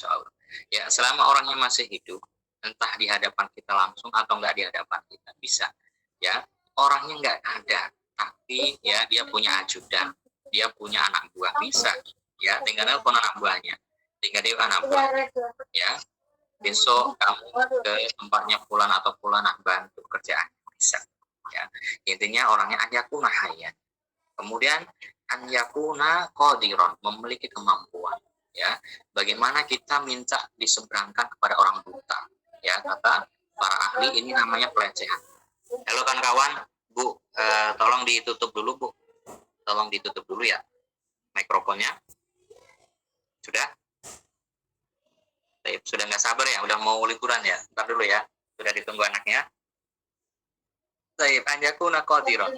ya, selama orangnya masih hidup, entah di hadapan kita langsung atau nggak di hadapan kita, bisa ya. Orangnya nggak ada tapi ya dia punya ajudan, dia punya anak buah, bisa ya, tinggal telepon anak buahnya, tinggal dia anak buah ya, besok kamu ke tempatnya fulan atau fulanah bantu kerjaan, bisa ya. Intinya orangnya an yakuna hayyan, kemudian an yakuna qadiran, memiliki kemampuan ya. Bagaimana kita minta diseberangkan kepada orang buta ya, kata para ahli ini namanya pelecehan. Halo kan kawan, Bu, tolong ditutup dulu, Bu. Tolong ditutup dulu ya mikrofonnya. Sudah? Baik, sudah nggak sabar ya, udah mau liburan ya. Ntar dulu ya, sudah ditunggu anaknya. Baik, anjakuna qadiron.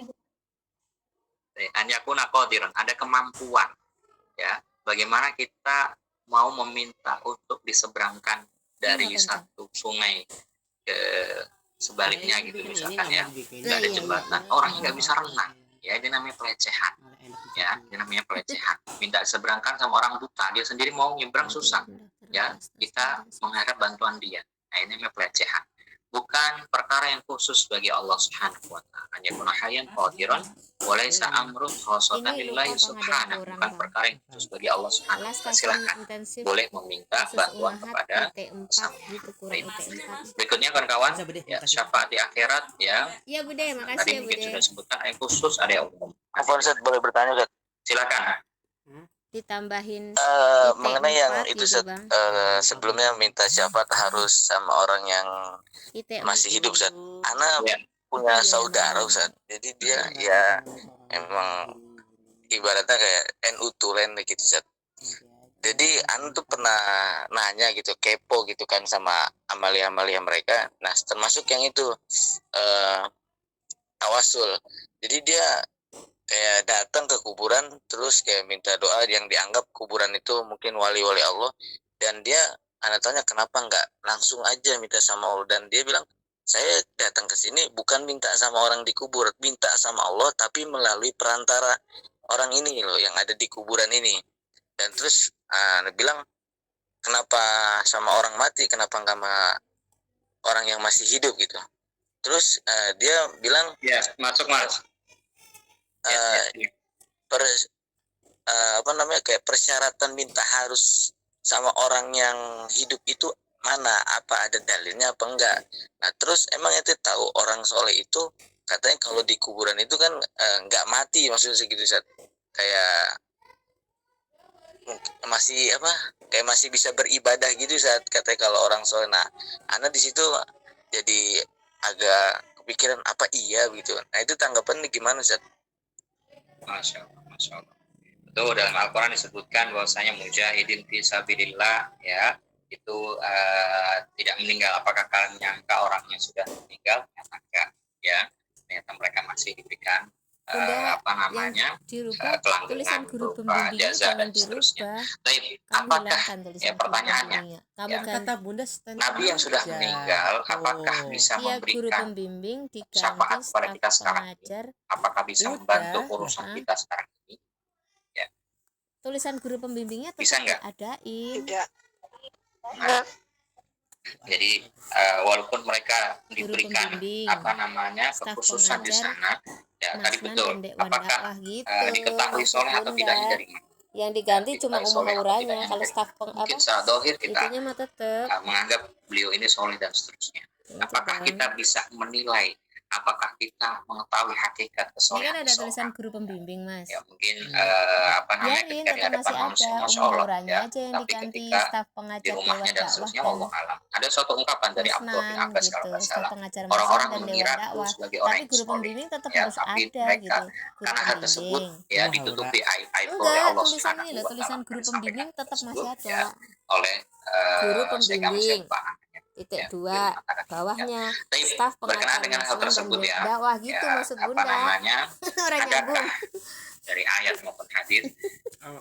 Baik, anjakuna qadiron, ada kemampuan ya. Bagaimana kita mau meminta untuk diseberangkan dari satu sungai ke sebaliknya gitu misalkan ya. Nggak ada jembatan, orang nggak bisa renang. Ya, dia namanya pelecehan. Ya, dia namanya pelecehan. Minta diseberangkan sama orang buta, dia sendiri mau nyebrang susah. Ya, kita mengharap bantuan dia. Nah, ini namanya pelecehan. Bukan perkara yang khusus bagi Allah Subhanahu wa taala. Hanya kunahayan qadiran walaysa amrun khasatan lillahi subhanahu. Bukan perkara yang khusus bagi Allah Subhanahu wa taala. Silakan boleh meminta bantuan kepada sama. Berikutnya kawan-kawan, ya, syafaat di akhirat ya. Iya Bude, Tadi makasih ya mungkin Bude. sudah disebutkan ada yang khusus, ada yang umum. Apa Ustaz boleh bertanya Ustaz? Silakan. Ditambahin Mengenai yang IT4 itu gitu, Ustaz, Bang. sebelumnya minta syafaat harus sama orang yang IT4. masih hidup Ustaz. Ana Ya. punya saudara Ustaz. Jadi dia ya emang ibaratnya kayak NU Tulen gitu Ustaz. Jadi Ana tuh pernah nanya gitu, kepo gitu kan sama amalia-amalia mereka. Nah, termasuk yang itu tawasul. Jadi dia kayak datang ke kuburan terus kayak minta doa yang dianggap kuburan itu mungkin wali-wali Allah, dan dia anak tanya kenapa nggak langsung aja minta sama Allah, dan dia bilang saya datang ke sini bukan minta sama orang di kubur, minta sama Allah tapi melalui perantara orang ini loh yang ada di kuburan ini. Dan terus dia bilang kenapa sama orang mati, kenapa nggak sama orang yang masih hidup gitu. Terus dia bilang Ya, masuk Mas. apa namanya kayak persyaratan minta harus sama orang yang hidup itu mana, apa ada dalilnya apa enggak. Nah terus emang itu tahu orang soleh itu katanya kalau di kuburan itu kan enggak mati, maksudnya segitu Ustaz. Kayak masih apa kayak masih bisa beribadah gitu Ustaz katanya kalau orang soleh. Nah Ana di situ jadi agak kepikiran apa iya gitu. Nah itu tanggapannya gimana Ustaz? Masya Allah, Masya Allah. Itu dalam Al-Quran disebutkan bahwasanya mujahidin fi sabilillah ya itu tidak meninggal. Apakah kalian menyangka orangnya sudah meninggal? Ternyata enggak ya. Ternyata mereka masih diberikan apa namanya tulisan kelanggengan guru berupa pembimbingnya jaza dan jangan seterusnya. dirubah. Tapi Kamu apakah hilangkan tulisan ya pertanyaannya kamu ya, kan Kata Bunda stand Nabi yang sudah aja. meninggal apakah Oh. bisa tiap guru memberikan pembimbing diganti syafaat kepada staf kita sekarang ini? pengajar. Apakah bisa Udah, membantu urusan ya. kita sekarang ini? Tulisan guru pembimbingnya Bisa tetap nggak? diadain. Nah, jadi walaupun mereka Guru diberikan pembimbing, apa namanya staf kekhususan di pengajar, sana, ya tadi Masnan betul. dan Dekwan Apakah dakwah gitu. diketahui soleh atau Bunda. tidaknya dari mana? Yang diganti Ya, cuma diketahui umur soleh atau auranya. tidaknya Kalau dari staf mungkin secara dohir kita itunya mah tetep. menganggap beliau ini soleh dan seterusnya. Ya, Apakah coba. kita bisa menilai? Apakah kita mengetahui hakikat Ini kesolehan kan ada seseorang? tulisan guru pembimbing, Mas. Ya mungkin apa namanya Biarin ketika di tetap hadapan masih manusia ada masya umur Allah aurannya ya, aja yang tapi diganti ketika staf di pengajar rumahnya Dewan dan Dakwah seterusnya dan Allah alam. Ada suatu ungkapan dari Abdullah bin Masnan Abbas gitu, kalau nggak staf salah, pengajar Masnan orang-orang dan Dewan mengira Dakwah. sebagai orang Tapi yang guru soleh pembimbing tetap ya, harus tapi ada mereka gitu. Guru karena hal tersebut pembimbing. ya Wah, ditutupi aib-aib oleh Enggak, Allah tulisan Subhanahu ini loh, wa tulisan taala guru dan disampaikan pembimbing tetap masih tersebut ada. ya oleh Guru saya kamu pembimbing. siapa namanya Titik ya, dua, dia mengatakan bawahnya tapi staf berkenaan pengajar dengan hal Masnan dan tersebut Dewan ya Dakwah gitu ya maksud apa Bunda. namanya Orang nyambung. adakah dari ayat maupun hadis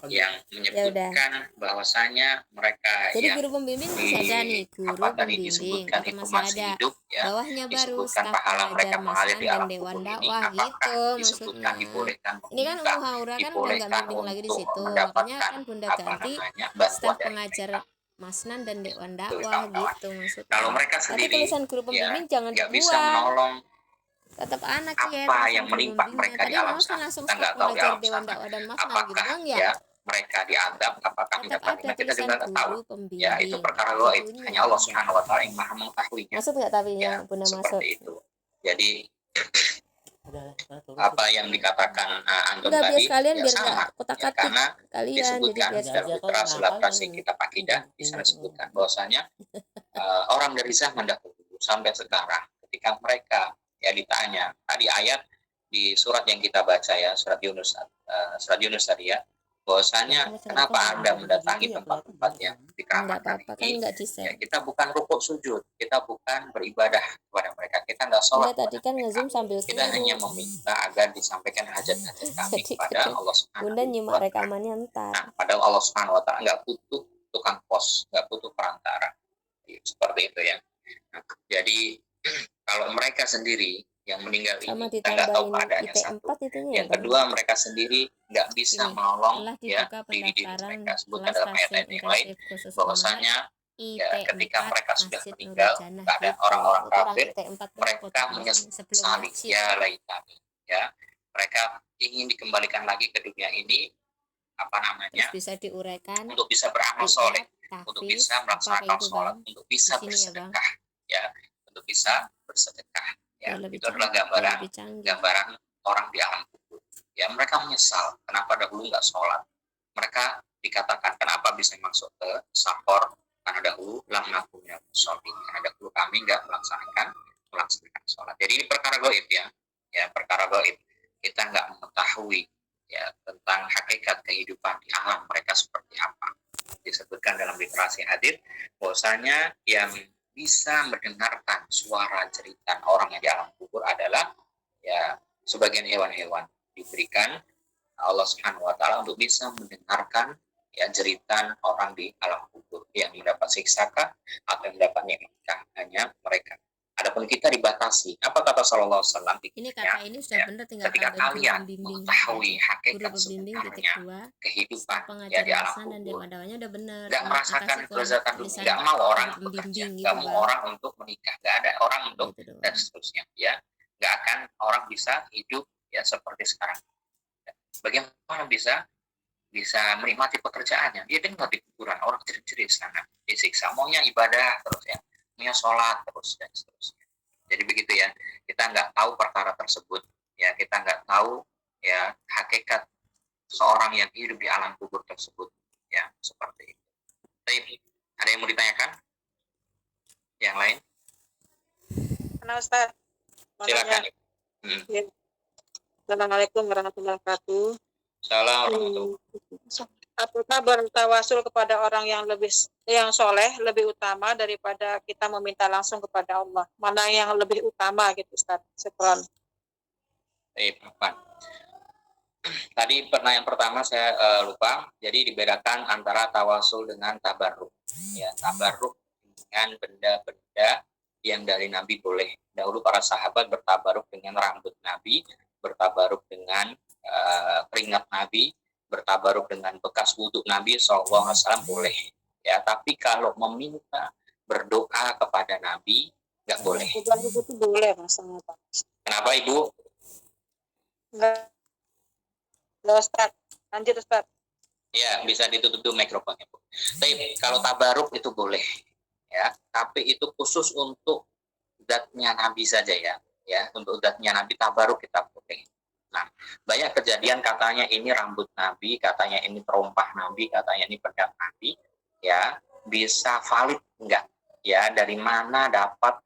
yang menyebutkan bahwasanya mereka Jadi yang guru pembimbing masih ada nih, guru apa tadi pembimbing disebutkan tetap itu masih masih ada. hidup ya, Bawahnya baru disebutkan staf pahala mereka pengajar mengalir Masnan di dan alam Dewan kubur ini, Dakwah apakah gitu disebutkan maksudnya. dibolehkan Ini kan meminta, Haura kan udah nggak dibolehkan bimbing lagi di untuk situ. Makanya mendapatkan kan Bunda apa ganti namanya bantuan staf dari pengajar mereka. Masnan dan Dewan Itu Dakwah kawan-kawan. gitu maksudnya. Kalau mereka Tapi sendiri tulisan guru ya pembimbing jangan nggak bisa dibuang. menolong Tetap anak ya apa tulisan yang guru menimpa pembimbingnya. mereka di Tadi alam mau kan sana. langsung Kita staf nggak tahu di pengajar alam Dewan sana Dakwah dan Masnan gitu apakah doang ya. ya mereka diadab, apakah Tetap mendapat ada nikmat, kita tulisan juga nggak tahu. guru pembimbing. Ya itu perkara gaib, Itunya hanya Allah ada. Subhanahu wa taala yang maha mengetahuinya. Maksud nggak tapi Ya, yang Bunda maksud? seperti itu. Jadi apa yang dikatakan antum Enggak, biar tadi sekalian ya biar sama nggak ya, kotak-katik karena kalian jadi disebutkan biar dalam Putra Sulat Tasik kita Akidah di sana disebutkan bahwasanya orang dari zaman dahulu sampai sekarang ketika mereka ya ditanya tadi ayat di surat yang kita baca ya surat Yunus tadi ya bahwasanya Masyarakat kenapa sudah Anda menjadi mendatangi ya, tempat-tempat yang enggak dikeramatkan apa-apa kan ini, enggak di ya share. kita bukan rukuk sujud, kita bukan beribadah kepada mereka, kita nggak sholat Bunda tadi kepada kan mereka, nge-zoom sambil kita hanya kurus. meminta agar disampaikan hajat-hajat kami Jadi kepada kadang Allah Subhanahu Bunda nyimak wa Ta'ala. rekamannya ntar. Nah, padahal Allah Subhanahu wa Ta'ala nggak butuh tukang pos, nggak butuh perantara. Seperti itu ya. Nah, jadi kalau mereka sendiri yang meninggal Sama ini, kita nggak tahu ditambahin keadaannya IP4 satu. itunya ya Yang Bang. kedua, mereka sendiri nggak bisa Ini menolong telah ya dibuka diri pendaftaran mereka. Sebutkan kelas dalam ayat tafsir yang lain, intensif khusus Umar bahwasanya ya ketika IT4 mereka sudah Masjid meninggal, Nurul keadaan gitu. orang-orang Itu orang kafir, IT4 tuh mereka fotonya sebelum menyesali masjid. ya laitani, ya mereka ingin dikembalikan lagi ke dunia ini, apa Terus namanya, bisa diuraikan untuk bisa beramal soleh, untuk tahfiz bisa apa kayak melaksanakan gitu sholat, Bang. untuk bisa Di sini ya Bang. bersedekah, ya untuk bisa bersedekah, ya Biar lebih itu adalah canggih, biar lebih canggih. gambaran orang di alam kubur. Ya mereka menyesal kenapa dahulu nggak sholat. Mereka dikatakan kenapa bisa masuk ke sahur karena dahulu lam nakumnya sholat, karena dahulu kami nggak melaksanakan sholat. Jadi ini perkara gaib ya perkara gaib. Kita nggak mengetahui ya tentang hakikat kehidupan di alam mereka seperti apa. Disebutkan dalam literasi hadis bahwasanya yang bisa mendengarkan suara jeritan orang yang di alam kubur adalah ya sebagian hewan-hewan diberikan Allah Subhanahu wa Ta'ala untuk bisa mendengarkan ya jeritan orang di alam kubur yang mendapat siksakah atau yang mendapat nikmatkah, hanya mereka. Adapun kita dibatasi. Apa kata Sallallahu Alaihi Wasallam? Ini kata ini sudah benar, tinggal Ketika tambahin guru kalian pembimbing mengetahui aja. Guru hakikat pembimbing titik sebenarnya 2 kehidupan staf ya di pengajar alam lisan dan kubur, dewa dawanya udah bener. nggak Cuma merasakan dikasih kelezatan dunia, tulisan nggak mau orang guru bekerja, pembimbing nggak gitu mau Bang. orang untuk menikah, nggak ada orang untuk Gitu doang. dan seterusnya ya, nggak akan orang bisa hidup ya seperti sekarang. Bagaimana bisa menikmati pekerjaannya? Dia tinggal di kuburan, orang jerit-jerit sana disiksa, maunya ibadah terus ya, maunya sholat terus dan seterusnya. Jadi begitu ya, kita nggak tahu perkara tersebut ya, kita nggak tahu ya hakikat seorang yang hidup di alam kubur tersebut ya, seperti itu. Baik, ada yang mau ditanyakan? Yang lain? Karena Ustaz, Silakan. Assalamualaikum warahmatullahi wabarakatuh. Assalamualaikum. Apakah bertawasul kepada orang yang soleh lebih utama daripada kita meminta langsung kepada Allah? Mana yang lebih utama gitu Ustaz? Sekron. Tadi pertanyaan pertama saya lupa. Jadi dibedakan antara tawasul dengan tabarruk. Ya, tabarruk dengan benda-benda yang dari Nabi boleh. Dahulu para sahabat bertabarruk dengan rambut Nabi, bertabarruk dengan keringat Nabi, bertabaruk dengan bekas wudhu Nabi SAW boleh ya, tapi kalau meminta berdoa kepada Nabi nggak boleh. Itu boleh maksudnya Pak. Kenapa Ibu? Enggak Ustaz, lanjut Ustaz. Ya, bisa ditutup dulu mikrofonnya Bu. Tapi kalau tabaruk itu boleh ya, tapi itu khusus untuk zatnya Nabi saja ya, untuk zatnya Nabi tabaruk kita boleh. Nah, banyak kejadian katanya ini rambut Nabi, katanya ini terompah Nabi, katanya ini pedang Nabi, ya bisa valid enggak? Ya, dari mana dapat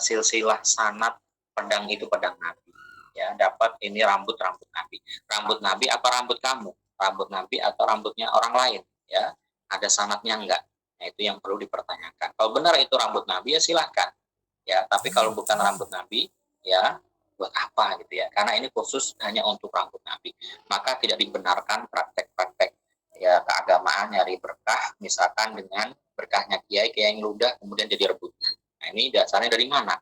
silsilah sanad pedang itu pedang Nabi? Ya, dapat ini rambut Nabi. Rambut Nabi apa rambut kamu? Rambut Nabi atau rambutnya orang lain? Ya, ada sanadnya enggak? Nah, itu yang perlu dipertanyakan. Kalau benar itu rambut Nabi ya silahkan. Ya, tapi kalau bukan rambut Nabi, ya buat apa gitu ya, karena ini khusus hanya untuk rambut Nabi, maka tidak dibenarkan praktek-praktek ya keagamaan nyari berkah, misalkan dengan berkahnya kiai yang ludah kemudian jadi rebutan. Nah, ini dasarnya dari mana?